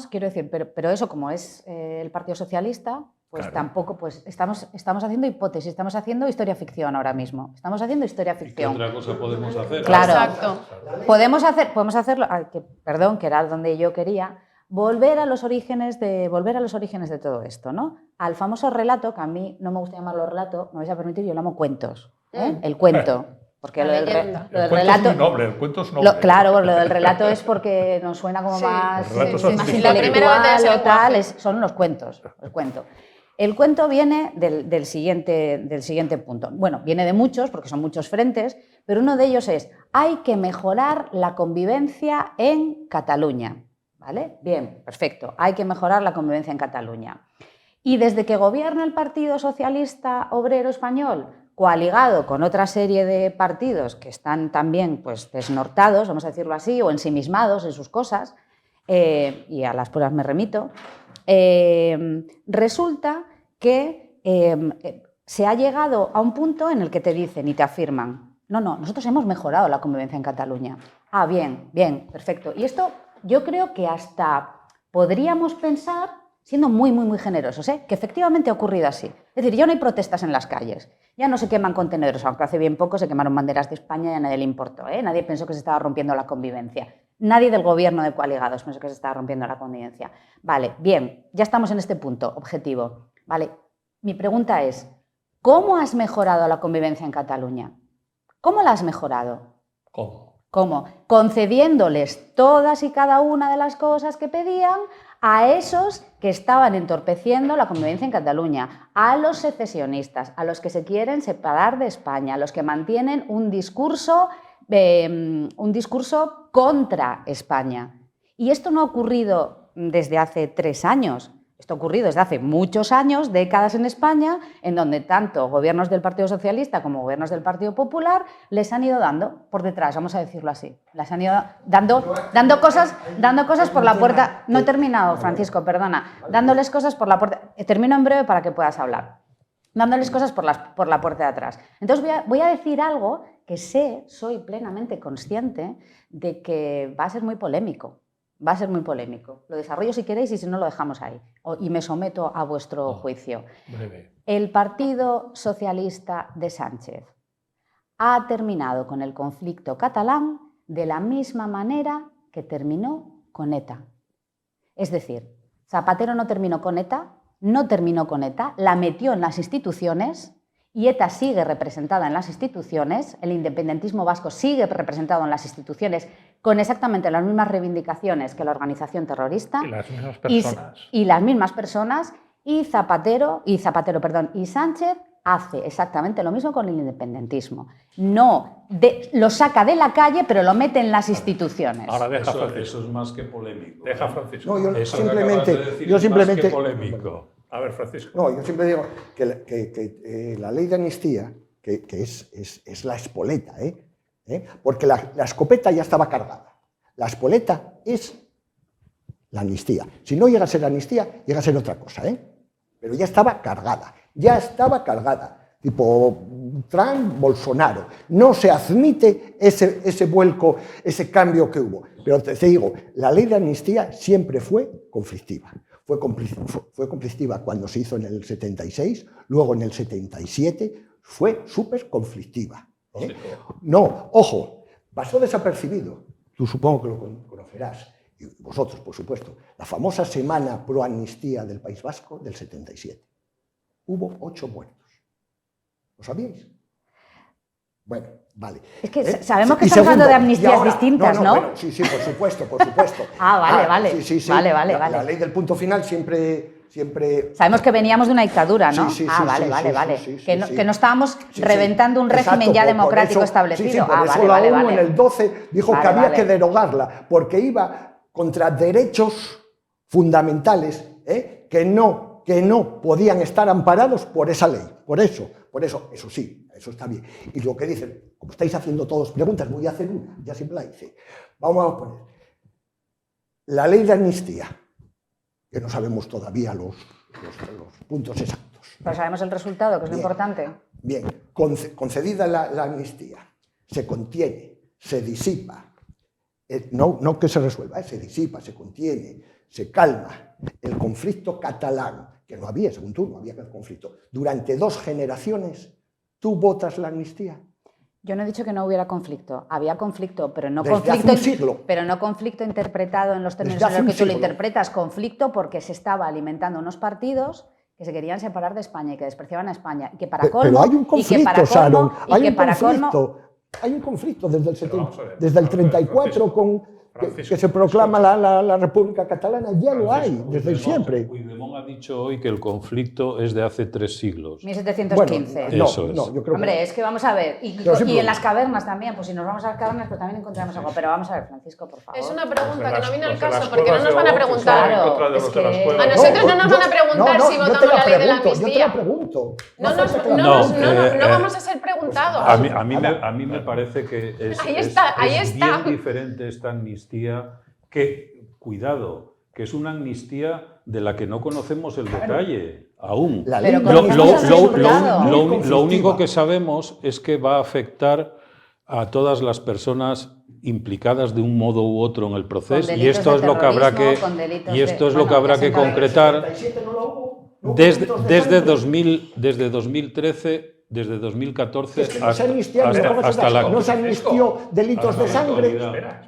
quiero decir, pero eso como es el Partido Socialista, pues claro. Tampoco, pues estamos haciendo hipótesis, estamos haciendo historia ficción ahora mismo. Estamos haciendo historia ficción. ¿Y qué otra cosa podemos hacer? Claro. Exacto. Podemos hacerlo, que era donde yo quería, volver a los orígenes de todo esto, ¿no? Al famoso relato, que a mí no me gusta llamarlo relato, me vais a permitir, yo lo llamo cuentos. El cuento. Porque lo del relato es muy noble, el cuento es noble. Claro, lo del relato es porque nos suena como más intelectual o tal, son los cuentos, el cuento. El cuento viene del siguiente punto. Bueno, viene de muchos, porque son muchos frentes, pero uno de ellos es: hay que mejorar la convivencia en Cataluña. ¿Vale? Bien, perfecto. Hay que mejorar la convivencia en Cataluña. Y desde que gobierna el Partido Socialista Obrero Español, coaligado con otra serie de partidos que están también pues, desnortados, vamos a decirlo así, o ensimismados en sus cosas, y a las pruebas me remito, resulta que se ha llegado a un punto en el que te dicen y te afirman: no, nosotros hemos mejorado la convivencia en Cataluña. Ah, bien, perfecto. Y esto yo creo que hasta podríamos pensar, siendo muy, muy, muy generosos, que efectivamente ha ocurrido así. Es decir, ya no hay protestas en las calles, ya no se queman contenedores, aunque hace bien poco se quemaron banderas de España y a nadie le importó, Nadie pensó que se estaba rompiendo la convivencia. Nadie del gobierno de coaligados pensó que se estaba rompiendo la convivencia. Vale, bien, ya estamos en este punto objetivo. Vale, mi pregunta es: ¿cómo has mejorado la convivencia en Cataluña? ¿Cómo la has mejorado? ¿Cómo? Concediéndoles todas y cada una de las cosas que pedían a esos que estaban entorpeciendo la convivencia en Cataluña, a los secesionistas, a los que se quieren separar de España, a los que mantienen un discurso contra España. Y esto no ha ocurrido desde hace 3 años. Esto ha ocurrido desde hace muchos años, décadas en España, en donde tanto gobiernos del Partido Socialista como gobiernos del Partido Popular les han ido dando por detrás, vamos a decirlo así. Les han ido dando cosas por la puerta. No he terminado, Francisco, perdona. Dándoles cosas por la puerta. Termino en breve para que puedas hablar. Dándoles cosas por la puerta de atrás. Entonces voy a decir algo que soy plenamente consciente de que va a ser muy polémico. Va a ser muy polémico. Lo desarrollo si queréis y si no lo dejamos ahí. Y me someto a vuestro juicio. Breve. El Partido Socialista de Sánchez ha terminado con el conflicto catalán de la misma manera que terminó con ETA. Es decir, Zapatero no terminó con ETA, la metió en las instituciones y ETA sigue representada en las instituciones, el independentismo vasco sigue representado en las instituciones con exactamente las mismas reivindicaciones que la organización terrorista. Y las mismas personas. Y las mismas personas, y Sánchez hace exactamente lo mismo con el independentismo. Lo saca de la calle, pero lo mete en las instituciones. Ahora deja eso Francisco. Es más que polémico. Deja Francisco. No, Eso que acabas de decir es más que polémico. A ver, Francisco. No, yo siempre digo que la ley de amnistía, que es la espoleta, porque la escopeta ya estaba cargada. La espoleta es la amnistía. Si no llega a ser amnistía, llega a ser otra cosa, pero ya estaba cargada, tipo Trump, Bolsonaro. No se admite ese vuelco, ese cambio que hubo. Pero te digo, la ley de amnistía siempre fue conflictiva. Fue conflictiva cuando se hizo en el 76, luego en el 77, fue súper conflictiva. No, ojo, pasó desapercibido. Tú supongo que lo conocerás, y vosotros, por supuesto, la famosa Semana Pro Amnistía del País Vasco del 77. Hubo 8 muertos. ¿Lo sabíais? Bueno, vale. Es que sabemos que estamos hablando de amnistías distintas, ¿no? Bueno, sí, por supuesto, por supuesto. Vale. Sí. Vale. La ley del punto final siempre... Sabemos que veníamos de una dictadura, ¿no? Vale. Que no estábamos reventando un régimen ya democrático establecido. Por eso la ONU en el 12 dijo que había que derogarla, porque iba contra derechos fundamentales que no podían estar amparados por esa ley. Por eso, eso sí, eso está bien. Y lo que dicen, como estáis haciendo todos preguntas, voy a hacer una, ya siempre la hice. Vamos a poner la ley de amnistía, que no sabemos todavía los puntos exactos. Pero sabemos el resultado, que es lo importante. Bien, concedida la amnistía, se contiene, se disipa, no que se resuelva, se disipa, se contiene, se calma el conflicto catalán, que no había, según tú, no había conflicto. Durante 2 generaciones, ¿tú votas la amnistía? Yo no he dicho que no hubiera conflicto. Había conflicto, pero no Desde hace un siglo. pero no conflicto interpretado en los términos Desde en los hace que un tú lo siglo. interpretas. Conflicto porque se estaba alimentando unos partidos que se querían separar de España y que despreciaban a España. Y que para colmo, Pero hay un conflicto, Sharon. Hay un conflicto desde el 34 que se proclama la República Catalana. Ya lo hay, desde siempre. Puigdemont ha dicho hoy que el conflicto es de hace 3 siglos. 1715. Bueno, Eso es. yo creo Hombre, que... es que vamos a ver, y en las cavernas también, pues si nos vamos a las cavernas, pues también encontramos algo. Pero vamos a ver, Francisco, por favor. Es una pregunta que no viene al Los de caso, las porque no cuevas nos de van a Oro, que preguntar. están en contra de Es los de las que- cuevas. A nosotros no nos van a preguntar si votamos la ley de la Yo te amnistía. la pregunto. No vamos a ser preguntados. A mí me parece que es Ahí está. bien diferente esta amnistía que, cuidado, que es una amnistía de la que no conocemos el detalle aún. La ley Pero de con la lo- amnistía lo- siempre lo- es muy Lo conflictiva. único que sabemos es que va a afectar a todas las personas implicadas de un modo u otro en el proceso, Con y delitos esto de es lo que habrá que terrorismo, con delitos y esto de- es lo que bueno, habrá ya que se sabe. concretar 77 no lo hubo, no hubo desde delitos de sangre. 2013, desde 2014 Es que no se amnistía, no se amnistió delitos de sangre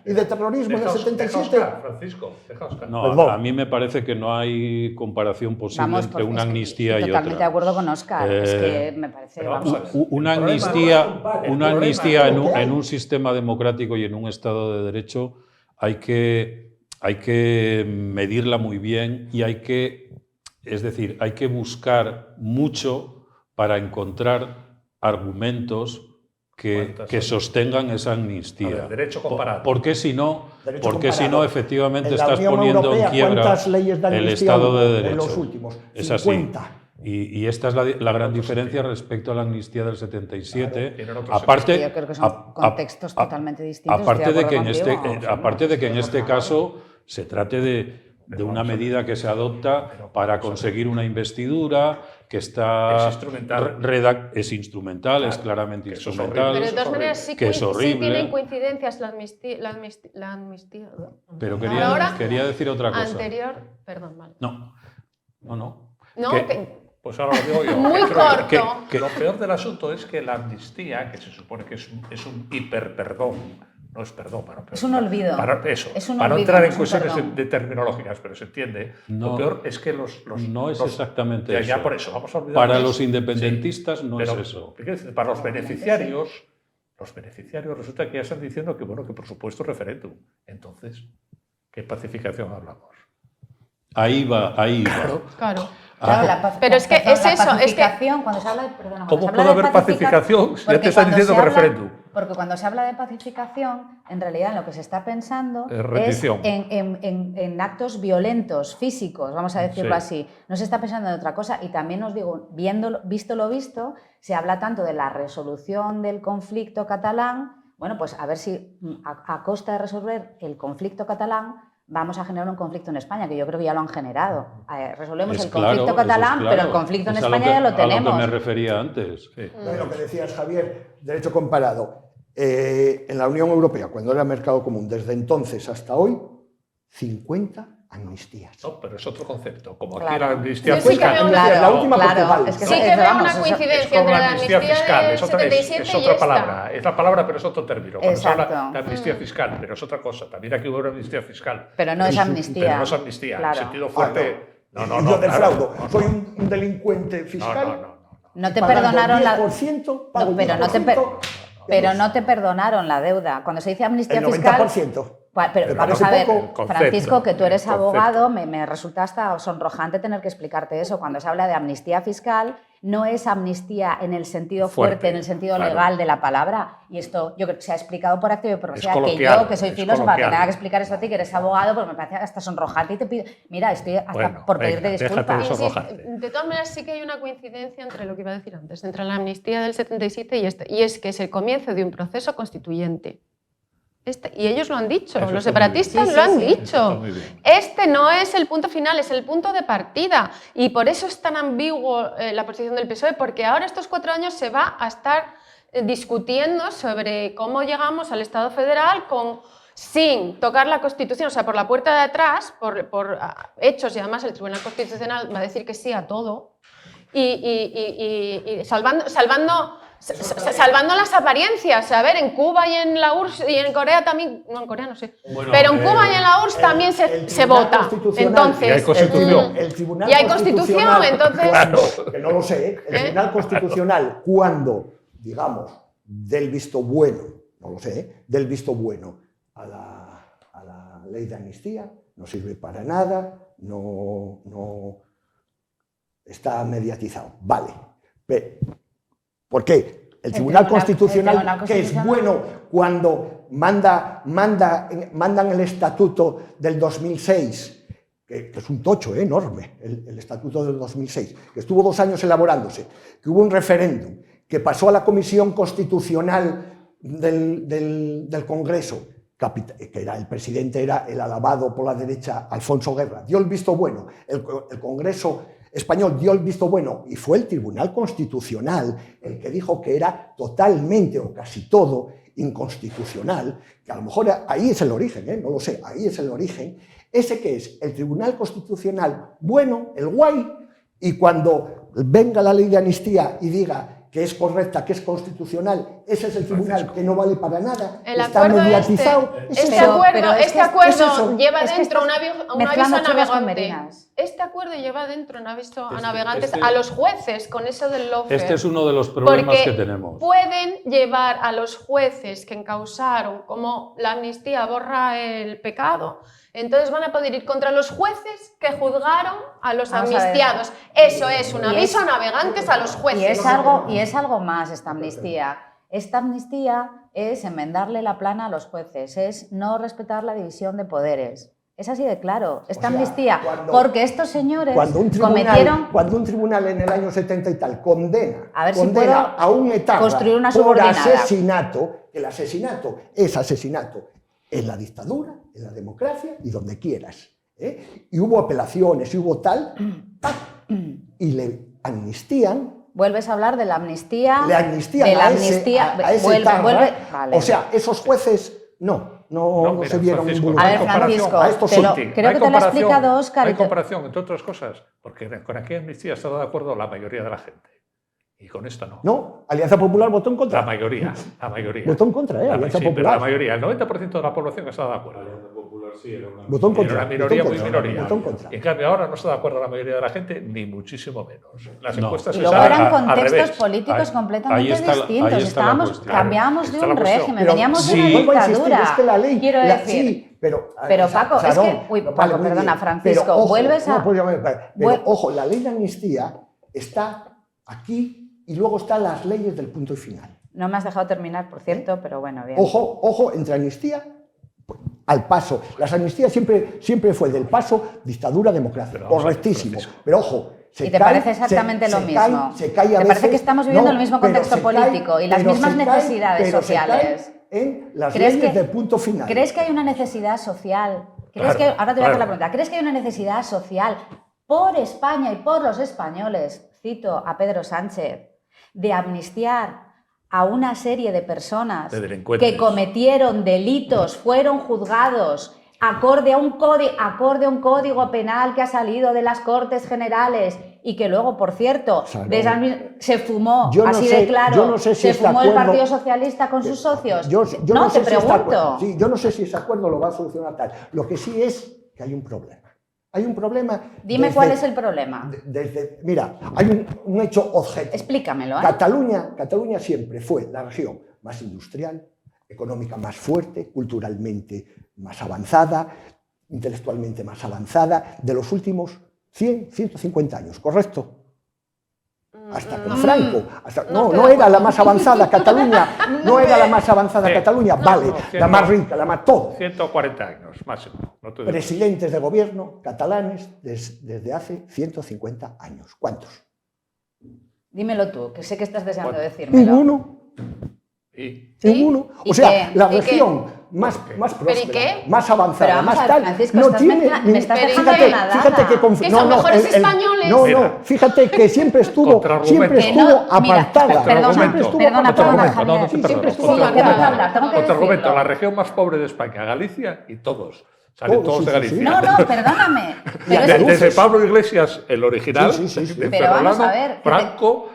y de terrorismo en el 77. Francisco, deja Oscar. No, Perdón. a mí me parece que no hay comparación posible Vamos, entre una es que amnistía estoy y totalmente otra. de acuerdo con Óscar. Es que me parece, pero vamos. vamos a ver. Una El problema amnistía, no es el una problema amnistía es lo que hay. en un sistema democrático y en un Estado de Derecho hay que medirla muy bien y hay que buscar mucho para encontrar argumentos que sostengan esa amnistía. A ver, derecho comparado. Porque si no, Derecho comparado. efectivamente En la estás Unión poniendo Europea, en quiebra ¿cuántas leyes de el amnistía Estado hubo de en Derecho. los últimos? Es así. 50. Y esta es la gran diferencia respecto a la amnistía del 77. Claro, tienen otros Aparte, Yo creo que son contextos totalmente distintos. Aparte estoy de que en acuerdo contigo. aparte de que en este caso se trate de una medida que se adopta para conseguir una investidura que está Es instrumental. es instrumental, es claramente que eso es instrumental. Pero de todas maneras sí, que es horrible. sí tienen coincidencias la amnistía. Pero Ahora, quería decir otra cosa. Anterior, perdón, vale. No. No, Que- Pues ahora lo digo yo. Muy Creo corto. que lo peor del asunto es que la amnistía, que se supone que es un hiperperdón, no es perdón para Es un olvido. Para Es un para no olvido, entrar no en es un cuestiones perdón. de terminológicas, pero se entiende. No, lo peor es que los no es exactamente ya eso. por eso, vamos a olvidar. Para los independentistas no pero, es eso. ¿qué quiero decir? Para los beneficiarios resulta que ya están diciendo que, bueno, que por supuesto referéndum. Entonces, ¿qué pacificación hablamos? Ahí va. Claro. Claro, pero es que es eso, es que- pacificación, cuando se habla de, perdona, cuando ¿Cómo se habla puede de haber pacificación si ya porque te están cuando diciendo se que habla- referéndum? Porque cuando se habla de pacificación, en realidad lo que se está pensando es Rendición. en actos violentos, físicos, vamos a decirlo Sí. así. No se está pensando en otra cosa. Y también os digo, visto lo visto, se habla tanto de la resolución del conflicto catalán. Bueno, pues a ver si a costa de resolver el conflicto catalán vamos a generar un conflicto en España, que yo creo que ya lo han generado. Resolvemos Es el conflicto claro, catalán, eso es pero claro. el conflicto en Es España ya lo tenemos. A lo que me refería antes. Sí. No, y lo que decías, Javier, derecho comparado. En la Unión Europea, cuando era mercado común, desde entonces hasta hoy, 50 amnistías. No, pero es otro concepto. Como aquí Claro. la amnistía Yo sí que fiscal. veo una- La última Portugal. es que Sí que eso, veo vamos, una eso- coincidencia Es como entre la la amnistía amnistía fiscal, del es otra, 77 es y otra esta. palabra. Es la palabra, pero es otro término. Cuando se habla Exacto. de amnistía fiscal, pero es otra cosa. También aquí hubo una amnistía fiscal. Pero no es amnistía. Pero no es amnistía. Claro. En sentido fuerte. No, no, Y no. yo claro. defraudo. No, no. Soy un delincuente fiscal. No. No te pagando perdonaron la... 10%, pago No, pero, no te 10%, pero no te perdonaron la deuda. Cuando se dice amnistía el fiscal... 90%. Pero Me vamos parece a ver, poco. El concepto, Francisco, que tú eres el concepto. abogado, me resulta hasta sonrojante tener que explicarte eso. Cuando se habla de amnistía fiscal, no es amnistía en el sentido fuerte, en el sentido claro. legal de la palabra. Y esto yo creo que se ha explicado por activa y por pasiva. Que coloquial, yo, que soy es filósofa, que coloquial. tenga que explicar esto a ti, que eres abogado, pues me parece hasta sonrojante y te pido... Mira, estoy hasta Bueno, por venga, pedirte déjate disculpas. de eso. Insisto, Sonrojante. de todas maneras, sí que hay una coincidencia entre lo que iba a decir antes, entre la amnistía del 77 y este, y es que es el comienzo de un proceso constituyente. Y ellos lo han dicho, Eso los está muy bien. separatistas Sí, lo sí, han sí. Eso está dicho. muy bien. Este no es el punto final, es el punto de partida. Y por eso es tan ambiguo la posición del PSOE, porque ahora estos 4 años se va a estar discutiendo sobre cómo llegamos al Estado federal sin tocar la Constitución, o sea, por la puerta de atrás, por hechos, y además el Tribunal Constitucional va a decir que sí a todo, y salvando las apariencias. A ver, en Cuba y en la URSS y en Corea también, no, en Corea no sé, Bueno, pero en Cuba y en la URSS también el se Tribunal vota. Constitucional- Entonces, Y hay Constitución. El Tribunal Y hay Constitución, Constitucional, entonces- cuando, que no lo sé, el Tribunal Constitucional, cuando, digamos, del visto bueno, no lo sé, del visto bueno a la ley de amnistía, no sirve para nada, no está mediatizado. Vale. ¿Por qué? El Tribunal Constitucional, que es bueno cuando mandan el estatuto del 2006, que es un tocho enorme, el estatuto del 2006, que estuvo 2 años elaborándose, que hubo un referéndum, que pasó a la Comisión Constitucional del Congreso, que era el presidente, era el alabado por la derecha Alfonso Guerra, dio el visto bueno, el Congreso español dio el visto bueno y fue el Tribunal Constitucional el que dijo que era totalmente o casi todo inconstitucional, que a lo mejor ahí es el origen, no lo sé, ahí es el origen, ese que es el Tribunal Constitucional bueno, el guay, y cuando venga la ley de amnistía y diga que es correcta, que es constitucional, ese es el tribunal que no vale para nada, el está acuerdo mediatizado. este eso. pero es este que acuerdo es eso. lleva Es que dentro estás un aviso mezclando a churros con navegantes. merinas. Este acuerdo lleva dentro un aviso a navegantes a los jueces con eso del lawfare. Este es uno de los problemas Porque que tenemos. pueden llevar a los jueces que encausaron, como la amnistía borra el pecado, entonces van a poder ir contra los jueces que juzgaron a los Vamos a ver. amnistiados. Eso es un Y aviso es- a navegantes a los jueces. Y es algo más esta amnistía. Esta amnistía es enmendarle la plana a los jueces, es no respetar la división de poderes. Es así de claro, esta sea, amnistía, cuando- porque estos señores Cuando un tribunal en el año 70 y tal condena, A ver si condena puedo a un etarra construir una por subordinada. asesinato, el asesinato es asesinato en la dictadura, en la democracia y donde quieras. Y hubo apelaciones, y hubo tal, y le amnistían. Vuelves a hablar de la amnistía. Le amnistían de la a ese, amnistía. a ese vuelve, etarra. vale. O sea, esos jueces no mira, se vieron Francisco, involucrados. A ver, Francisco, a estos te lo- últimos. creo que te lo ha explicado Óscar. Hay comparación, entre otras cosas, porque con aquella amnistía está de acuerdo la mayoría de la gente. Y con esta no. No, Alianza Popular votó en La contra. mayoría. Votó en contra, Alianza sí, pero Popular. la mayoría, el 90% de la población está de acuerdo. Votó en Era contra. una minoría votó muy en contra, minoría. votó en contra. Y en cambio ahora no está de acuerdo la mayoría de la gente, ni muchísimo menos. Las No. encuestas Y se luego saben eran al contextos revés. políticos Ahí- completamente ahí está la- distintos. ahí está la cuestión. Cambiábamos de Está la un cuestión. régimen, Pero veníamos de sí, una vuelvo a insistir, dictadura. es que la ley, Quiero decir, sí, pero Paco, es que- uy, Paco, muy perdona, bien. Francisco, Pero, ojo, vuelves a- no, pues ya pero Vuel- ojo, la ley de amnistía está aquí y luego están las leyes del punto y final. No me has dejado terminar, por cierto, pero bueno, bien. Ojo, entre amnistía al paso. Las amnistías siempre fue del paso dictadura democracia, Pero vamos a ver, correctísimo. Francisco. Pero ojo, ¿Y te parece exactamente lo mismo? Se cae a ¿Te parece veces- que estamos viviendo el mismo pero contexto se cae- político y las pero mismas se cae- necesidades pero se cae sociales? en las ¿Crees leyes que- de punto final. ¿Crees que hay una necesidad social ¿Crees Claro, que, ahora te voy a hacer la claro. pregunta, ¿crees que hay una necesidad social por España y por los españoles, cito a Pedro Sánchez, de amnistiar a una serie de personas De delincuentes. que cometieron delitos, fueron juzgados acorde a un código penal que ha salido de las Cortes Generales y que luego, por cierto, Salón. de esas se fumó, Yo no así sé- de claro, yo no sé si se este fumó el acuerdo- Partido Socialista con sus socios? Yo no, sé te si este acuerdo- pregunto. sí, yo no sé si ese acuerdo lo va a solucionar tal. Lo que sí es que hay un problema. Hay un problema. Dime cuál es el problema. Mira, hay un hecho objetivo. Explícamelo, ¿eh? Cataluña siempre fue la región más industrial, económica más fuerte, culturalmente más avanzada, intelectualmente más avanzada de los últimos 100, 150 años, ¿correcto? Hasta con Franco. No era la más avanzada Cataluña, no era la más avanzada Cataluña, vale, la más rica, la más todo. 140 años, máximo. No te digo. Presidentes de gobierno catalanes desde hace 150 años. ¿Cuántos? Dímelo tú, que sé que estás deseando ¿Cuánto? decírmelo. Ninguno. Y Ninguno. ¿Y O sea, qué? la ¿Y qué? región más ¿Pero y próspera, qué? más Pero avanzada, vamos más a ver, tal, Francisco, no estás tiene... me estás Pero dejando ¿y qué? nadada. Fíjate que... Que son mejores españoles. No, fíjate que siempre estuvo Contraargumento. Que no, mira, apartada. perdona, Siempre estuvo perdona, apartada. Javier. No, no te Sí, perdono. siempre estuvo Sí, que tengo que apartada. hablar, tengo que Contraargumento, decirlo. la región más pobre de España, Galicia, y todos. Salen Todos, todos de sí, sí, sí. Galicia. No, perdóname. Pero Ya, es- Desde Pablo Iglesias, el original, Sí, sí, sí, sí. de Pero vamos Ferrolano, a ver, que Franco,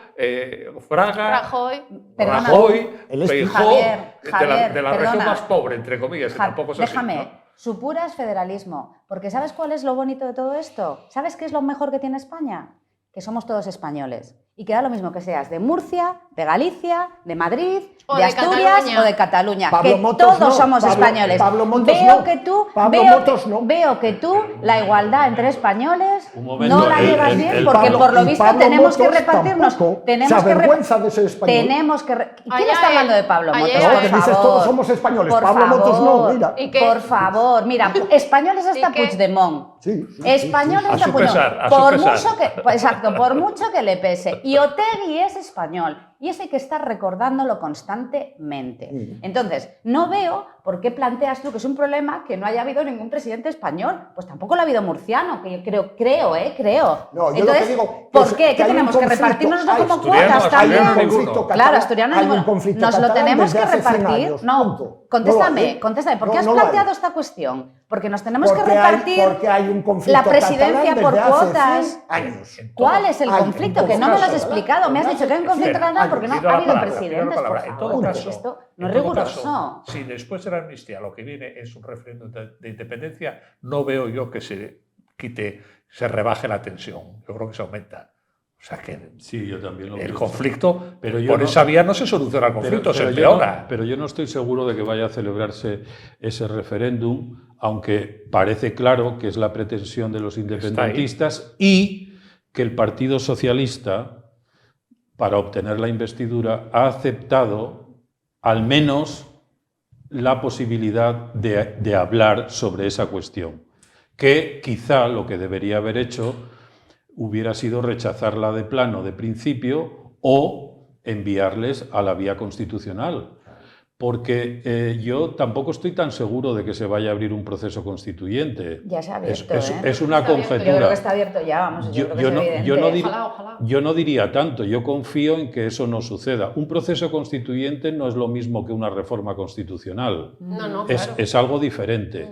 Fraga, Rajoy. Perdona. Rajoy, El Feijóo, Javier, de la región perdona. más pobre, entre comillas, que tampoco es así. Déjame, ¿no? su pura es federalismo. Porque ¿sabes cuál es lo bonito de todo esto? ¿Sabes qué es lo mejor que tiene España? Que somos todos españoles. Y que da lo mismo que seas de Murcia, de Galicia, de Madrid, O de de Asturias Cataluña. o de Cataluña. Pablo Que Motos todos no, somos Pablo- españoles. Pablo Motos veo no. que tú, Pablo veo, Motos que, no. veo que tú la igualdad entre españoles Un momento, no la llevas el- bien el porque Pablo- por lo y visto Pablo tenemos que Motos repartirnos. tampoco Tenemos se que avergüenza de ser español. Tenemos que ¿Quién Allá está hablando él, de Pablo allá Motos? él. Por Que dices, favor. todos somos españoles. Por Pablo Motos no, favor. mira. ¿Y qué? Por favor, mira, españoles hasta ¿Y qué? Puigdemont. Sí, sí, Españoles A hasta su Puigdemont. pesar, a su Por pesar. mucho que, pues, exacto, por mucho que le pese. Y Otegi es español. Y eso hay que estar recordándolo constantemente. Entonces, no veo por qué planteas tú que es un problema que no haya habido ningún presidente español. Pues tampoco lo ha habido murciano, que yo creo. No, yo lo Entonces, que digo ¿por que qué? es- ¿Qué hay un tenemos que conflicto, repartirnos hay como asturiano, cuotas asturiano también? ninguno. conflicto Claro, catalán, asturiano hay ninguno. un conflicto Nos lo catalán tenemos desde que hace 100 repartir. años, No, punto. contéstame. No, ¿Por qué no, has no lo hay. planteado esta cuestión? Porque nos tenemos que Porque repartir porque hay un conflicto la presidencia catalán por desde hace cuotas. 100 años. ¿Cuál es el Hay conflicto? un Que no me lo has conflicto explicado. Me has catalán dicho que hay un conflicto desde hace catalán porque no Pido ha la habido palabra, presidentes, pido la por palabra. En todo favor. caso, Esto no en es todo riguroso. caso, si después de la amnistía lo que viene es un referéndum de independencia, no veo yo que se quite, se rebaje la tensión. Yo creo que se aumenta. O sea que Sí, yo también lo el veo. conflicto, Pero yo por no- esa vía no se soluciona el conflicto, se yo no, empeora. pero yo no estoy seguro de que vaya a celebrarse ese referéndum, aunque parece claro que es la pretensión de los independentistas y que el Partido Socialista, para obtener la investidura, ha aceptado al menos la posibilidad de hablar sobre esa cuestión, que quizá lo que debería haber hecho hubiera sido rechazarla de plano de principio o enviarles a la vía constitucional. Porque yo tampoco estoy tan seguro de que se vaya a abrir un proceso constituyente. Ya se ha abierto, es una Está abierto. Yo creo conjetura. que está abierto ya, vamos. Yo, creo que es evidente. Ojalá. Yo no diría tanto, yo confío en que eso no suceda. Un proceso constituyente no es lo mismo que una reforma constitucional. No, Es, claro. es algo diferente.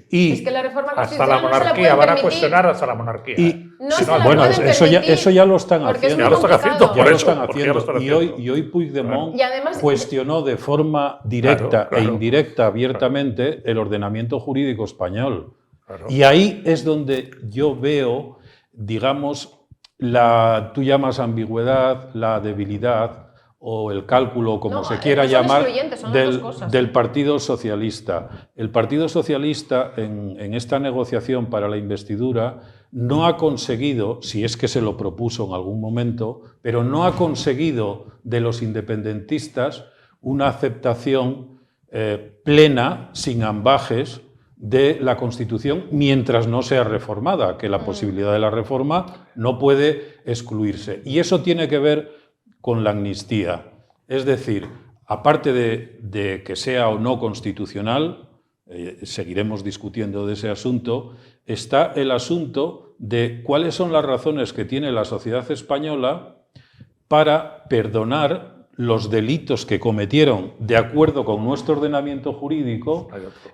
Y, Es que la reforma Hasta la constitucional no se la monarquía, pueden van a permitir. cuestionar hasta la monarquía. No Si se la bueno, pueden eso permitir, ya lo están porque es haciendo. muy Ya lo están haciendo, complicado. por Ya lo eso, están porque ya lo haciendo. están haciendo. Y hoy Puigdemont Y además- cuestionó de forma directa Claro, e claro. indirecta abiertamente el ordenamiento jurídico español. Claro. Y ahí es donde yo veo, digamos, tú llamas ambigüedad, la debilidad o el cálculo, como No, se quiera son llamar, excluyentes, son las dos cosas. del Partido Socialista. El Partido Socialista, en esta negociación para la investidura, no ha conseguido, si es que se lo propuso en algún momento, pero no ha conseguido de los independentistas una aceptación plena, sin ambajes, de la Constitución mientras no sea reformada, que la posibilidad de la reforma no puede excluirse. Y eso tiene que ver con la amnistía. Es decir, aparte de que sea o no constitucional, seguiremos discutiendo de ese asunto, está el asunto de cuáles son las razones que tiene la sociedad española para perdonar los delitos que cometieron, de acuerdo con nuestro ordenamiento jurídico,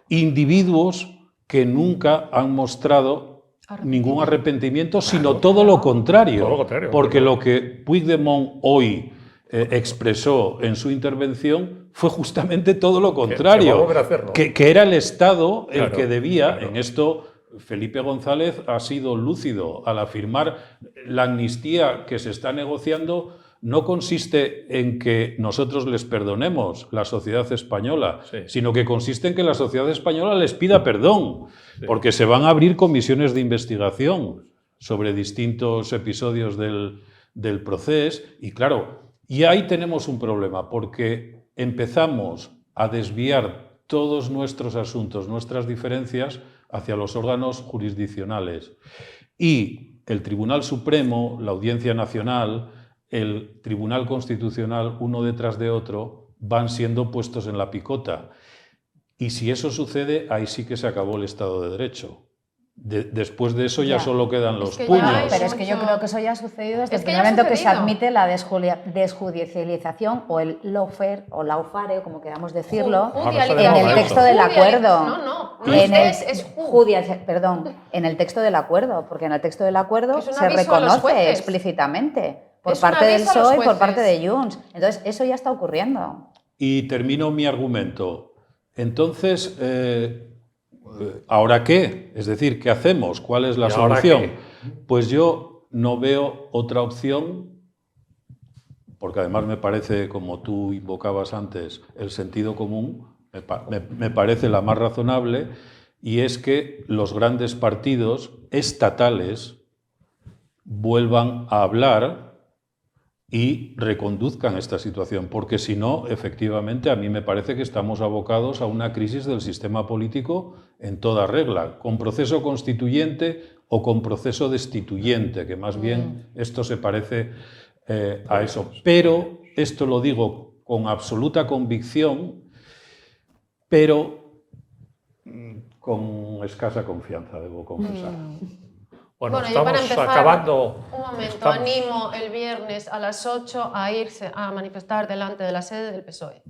individuos que nunca han mostrado ningún arrepentimiento, sino todo lo contrario. Todo lo contrario. Porque lo que Puigdemont hoy expresó en su intervención fue justamente todo lo contrario. Que va a volver a hacerlo. Que era el Estado el Claro, que debía. claro. En esto Felipe González ha sido lúcido al afirmar la amnistía que se está negociando no consiste en que nosotros les perdonemos, la sociedad española, Sí. sino que consiste en que la sociedad española les pida perdón, porque se van a abrir comisiones de investigación sobre distintos episodios del proceso. Y claro, y ahí tenemos un problema, porque empezamos a desviar todos nuestros asuntos, nuestras diferencias, hacia los órganos jurisdiccionales. Y el Tribunal Supremo, la Audiencia Nacional, el Tribunal Constitucional, uno detrás de otro, van siendo puestos en la picota. Y si eso sucede, ahí sí que se acabó el Estado de Derecho. Después de eso ya solo quedan los que ya puños. hay- Pero es que yo creo que eso ya ha sucedido desde Es el que primer ya ha momento que se sucedido. admite la desjudicialización o el lawfare o lawfare, como queramos decirlo, Judicialización. en el texto del acuerdo. No, En el- es perdón, en el texto del acuerdo, porque en el texto del acuerdo Es un se aviso a los reconoce jueces. explícitamente por Es un parte del aviso a los PSOE y por jueces. parte de Junts. Entonces, eso ya está ocurriendo. Y termino mi argumento. Entonces, ¿ahora qué? Es decir, ¿qué hacemos? ¿Cuál es la ¿Y ahora solución? qué? Pues yo no veo otra opción, porque además me parece, como tú invocabas antes, el sentido común, me parece la más razonable, y es que los grandes partidos estatales vuelvan a hablar y reconduzcan esta situación, porque si no, efectivamente, a mí me parece que estamos abocados a una crisis del sistema político en toda regla, con proceso constituyente o con proceso destituyente, que más bien esto se parece a eso. Pero esto lo digo con absoluta convicción, pero con escasa confianza, debo confesar. Bueno, Bueno, yo para estamos empezar, acabando. un momento, estamos- animo el viernes a las 8 a irse a manifestar delante de la sede del PSOE.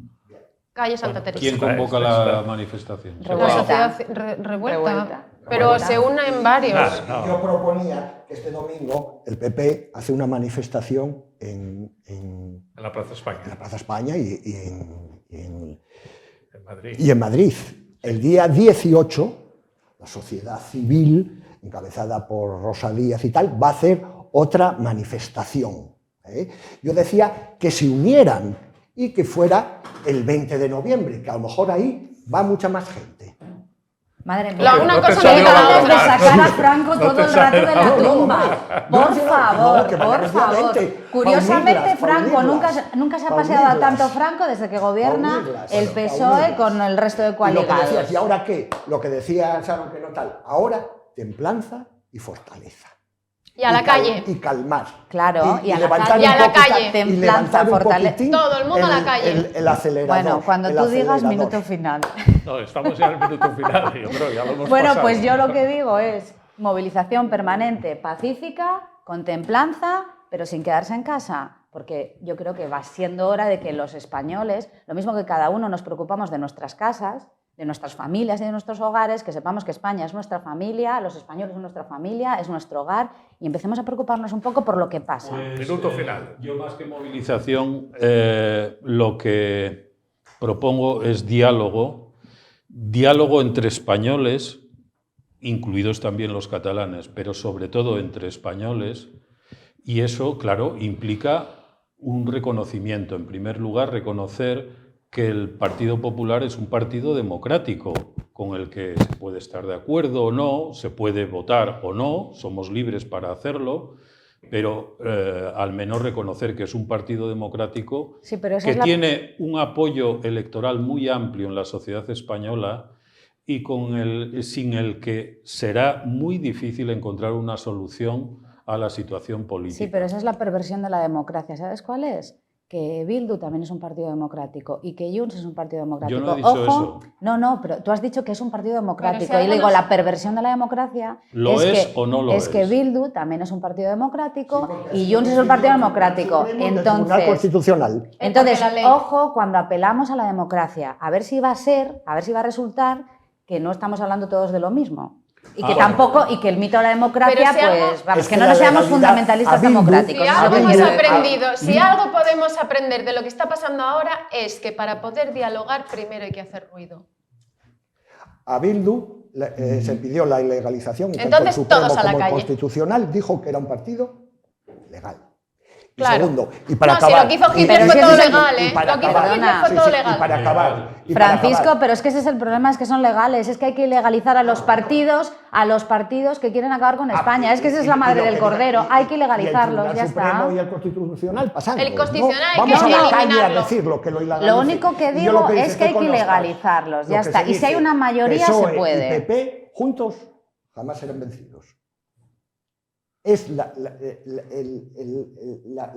Calle Santa Teresa. ¿Quién convoca la manifestación? La Revuelta. sociedad revuelta. Revuelta. Pero Revuelta. se unen varios. No. Yo proponía que este domingo el PP hace una manifestación en En la Plaza la España, Plaza España y en Madrid. en Madrid. El día 18, la sociedad civil, encabezada por Rosa Díaz y tal, va a hacer otra manifestación. Yo decía que se unieran y que fuera el 20 de noviembre, que a lo mejor ahí va mucha más gente. Madre mía, Una No te cosa salió me la acabamos acabamos de boca. sacar a Franco No todo te el sale rato de la la boca. tumba. No, Por no, favor, no, que por vaya favor. obviamente, Curiosamente, pa' Franco unirlas, nunca se ha pa' paseado unirlas. tanto Franco desde que gobierna unirlas, el pa' PSOE unirlas. con el resto de Y lo que decías, coaligados. ¿y ahora qué? Lo que decía Sharon, que no tal. Ahora, templanza y fortaleza. Y a la calle. Y calmar. Claro, y a la levantar calle. Y a un la poquito- calle. y Templanza, levantar un fortaleza. poquitín Todo el mundo a la calle. El acelerador. Bueno, cuando el tú digas acelerador. minuto final. No, estamos ya en el minuto final. Yo creo que ya lo hemos Bueno, pasado. pues yo lo que digo es movilización permanente, pacífica, con templanza, pero sin quedarse en casa. Porque yo creo que va siendo hora de que los españoles, lo mismo que cada uno nos preocupamos de nuestras casas, de nuestras familias y de nuestros hogares, que sepamos que España es nuestra familia, los españoles son nuestra familia, es nuestro hogar, y empecemos a preocuparnos un poco por lo que pasa. Minuto final. Yo más que movilización, lo que propongo es diálogo entre españoles, incluidos también los catalanes, pero sobre todo entre españoles, y eso, claro, implica un reconocimiento. En primer lugar, reconocer que el Partido Popular es un partido democrático, con el que se puede estar de acuerdo o no, se puede votar o no, somos libres para hacerlo, pero al menos reconocer que es un partido democrático Sí, pero esa que es la- tiene un apoyo electoral muy amplio en la sociedad española y sin el que será muy difícil encontrar una solución a la situación política. Sí, pero esa es la perversión de la democracia. ¿Sabes cuál es? que Bildu también es un partido democrático y que Junts es un partido democrático. Yo no he dicho Ojo, eso. No, pero tú has dicho que es un partido democrático. Pero si Y le digo, algunos- la perversión de la democracia ¿Lo es o no lo es que es? Bildu también es un partido democrático y Junts es un partido democrático. Tribunal Entonces, Constitucional. entonces, Porque la ley- ojo cuando apelamos a la democracia, a ver si va a resultar que no estamos hablando todos de lo mismo. Y que tampoco, y que el mito de la democracia, Pero si algo- pues, vamos, Es que que no la nos seamos legalidad fundamentalistas a Bildu- democráticos. Si eso es algo lo que hemos quiero decir. aprendido, si algo podemos aprender de lo que está pasando ahora es que para poder dialogar primero hay que hacer ruido. A Bildu se pidió la ilegalización y tanto el Entonces, Supremo todos a la como el calle. Constitucional dijo que era un partido legal. Y Claro. segundo, y para No, si acabar... lo que hizo Hitler Pero fue si todo ese es el- legal, y ¿eh? para Lo que hizo acabar- Hitler fue Perdona. todo Sí, legal. y para acabar... y para Francisco, acabar- pero es que ese es el problema, es que son legales, es que hay que ilegalizar a los partidos que quieren acabar con España, es que esa es la madre lo del que cordero, diga- hay que y el ilegalizarlos, Tribunal ya Supremo está. y el Constitucional pasando. El Constitucional hay Vamos que a la calle a eliminarlo. decirlo que lo ilegalice. Lo único que Y yo digo lo dice, es que hay estoy que con Oscar. ilegalizarlos, Lo ya que está. se Y si hay dice, una mayoría, se PSOE puede. y PP juntos jamás serán vencidos. Es la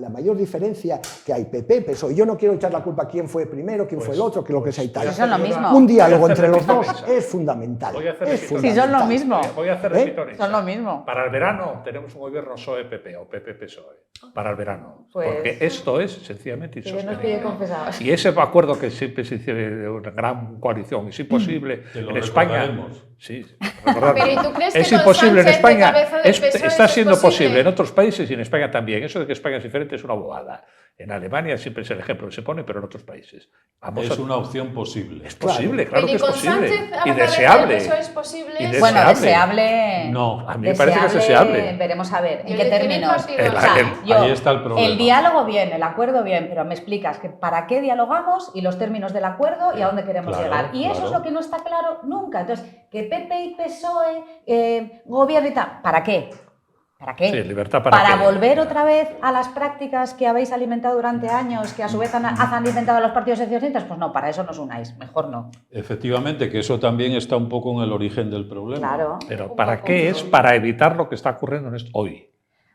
mayor diferencia que hay. PP, PSOE. Yo no quiero echar la culpa a quién fue primero, quién fue el otro, que lo que sea y tal. Eso es lo mismo. Un diálogo Voy a hacer entre los dos repitones. es fundamental. Voy a hacer Es repitones. Sí, son lo fundamental. mismo. Voy a hacer ¿Eh? repitones. Son lo mismo. Para el verano tenemos un gobierno PSOE-PP o PP-PSOE. Para el verano. Pues- Porque esto es sencillamente Que yo no insostenible. estoy confesada. Y ese acuerdo que siempre se dice de una gran coalición es imposible Te lo en España. recordaremos. Sí, recordarlo. Pero ¿y tú crees que es con imposible en Sánchez de España. cabeza del PSOE Está eso es siendo posible posible? en otros países y en España también. Eso de que España es diferente es una bobada. En Alemania siempre es el ejemplo que se pone, pero en otros países. Vamos Es a- una opción posible. Es posible, claro Pero que ¿y es con posible. Sánchez a Y la cabeza del deseable. PSOE es posible Y eso? Bueno, deseable. deseable. No, a mí me parece que es deseable. Veremos a ver, Y ¿en el qué de tener términos? partidos. O sea, yo, Ahí está el problema. el diálogo bien, el acuerdo bien, pero me explicas que para qué dialogamos y los términos del acuerdo y a dónde queremos Claro, llegar. Y eso claro. es lo que no está claro nunca. Entonces, que PP y PSOE, gobierno y tal, ¿para qué? ¿Para qué? Sí, libertad para qué. Volver otra vez a las prácticas que habéis alimentado durante años, que a su vez han alimentado a los partidos seccionistas. Pues no, para eso no os unáis, mejor no. Efectivamente, que eso también está un poco en el origen del problema. Claro. Pero ¿para qué es? Para evitar lo que está ocurriendo hoy.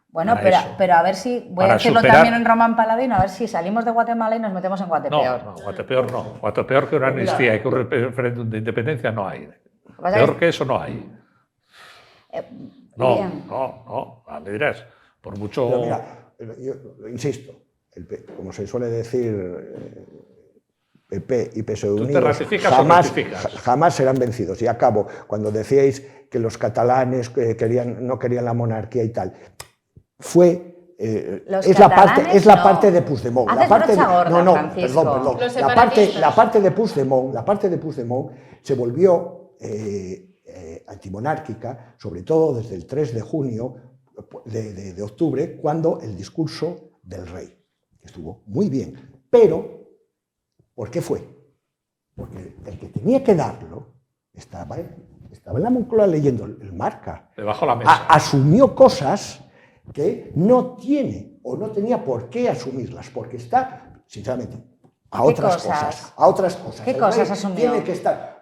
Bueno, Para eso. pero a ver si, voy Para a decirlo superar- también en Román Paladino, a ver si salimos de Guatemala y nos metemos en No, Guatepeor. no, Guatepeor no. Guatepeor que una amnistía y que un referéndum de independencia no hay. Pasa Peor es- que eso no hay. No, bien. no, me dirás. Por mucho. Pero mira, yo insisto, como se suele decir, PP y PSOE te unidos ratificas o jamás, rectificas. jamás serán vencidos. Y acabo, cuando decíais que los catalanes no querían la monarquía y tal, fue... Los es la parte catalanes, no. de Puigdemont. Haces brocha gorda, Francisco. Perdón. Los La parte separatistas. la parte de Puigdemont se volvió antimonárquica, sobre todo desde el 3 de junio de octubre, cuando el discurso del rey, que estuvo muy bien. Pero, ¿por qué fue? Porque el que tenía que darlo estaba en la Moncloa leyendo el Marca. Debajo de la mesa. Asumió cosas que no tiene o no tenía por qué asumirlas, porque está, sinceramente, a otras cosas. ¿Qué El cosas rey asumió? Tiene que estar...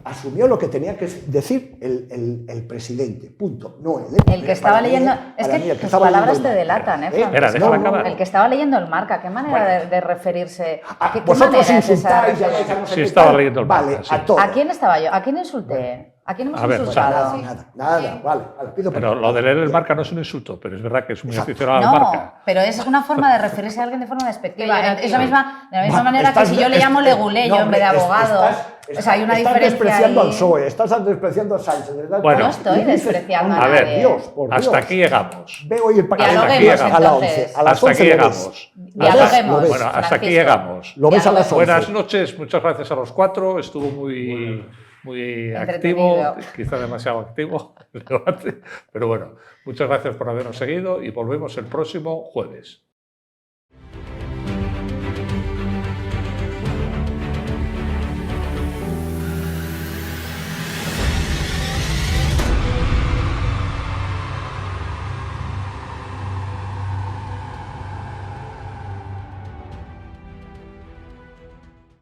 Asumió lo que tenía que decir el presidente, punto. No él. El que estaba leyendo... Es que tus palabras te delatan, Francisco. Espera, déjala acabar. El que estaba leyendo el Marca, qué manera de referirse... ¿Qué Vosotros manera es esa insultáis, de llamáis a no sé Sí, qué estaba tal. leyendo el Vale, Marca, sí. a todos. ¿A quién estaba yo? ¿A quién insulté? ¿A quién hemos A ver, insultado? Nada, vale, pido Pero perdón. lo de leer el Marca no es un insulto, pero es verdad que es muy Exacto. aficionado al No, Marca. pero es una forma de referirse a alguien de forma despectiva. Peyorativo. Es de la misma Va, manera que si yo le llamo leguleyo en vez de abogado. O sea, hay una estás diferencia despreciando ahí. al PSOE, estás despreciando a Sánchez. ¿verdad? Bueno. No estoy Y dices, despreciando a A nadie. ver, Dios, por Dios. hasta aquí llegamos. Veo hoy el Dialoguemos, a la 11. entonces. A las Hasta 11 aquí lo ves. llegamos. Dialoguemos, Bueno, hasta aquí Francisco. llegamos. Lo ves a las 11. Buenas noches, muchas gracias a los cuatro. Estuvo muy activo, Entretenido. quizá demasiado activo el debate. Pero bueno, muchas gracias por habernos seguido y volvemos el próximo jueves.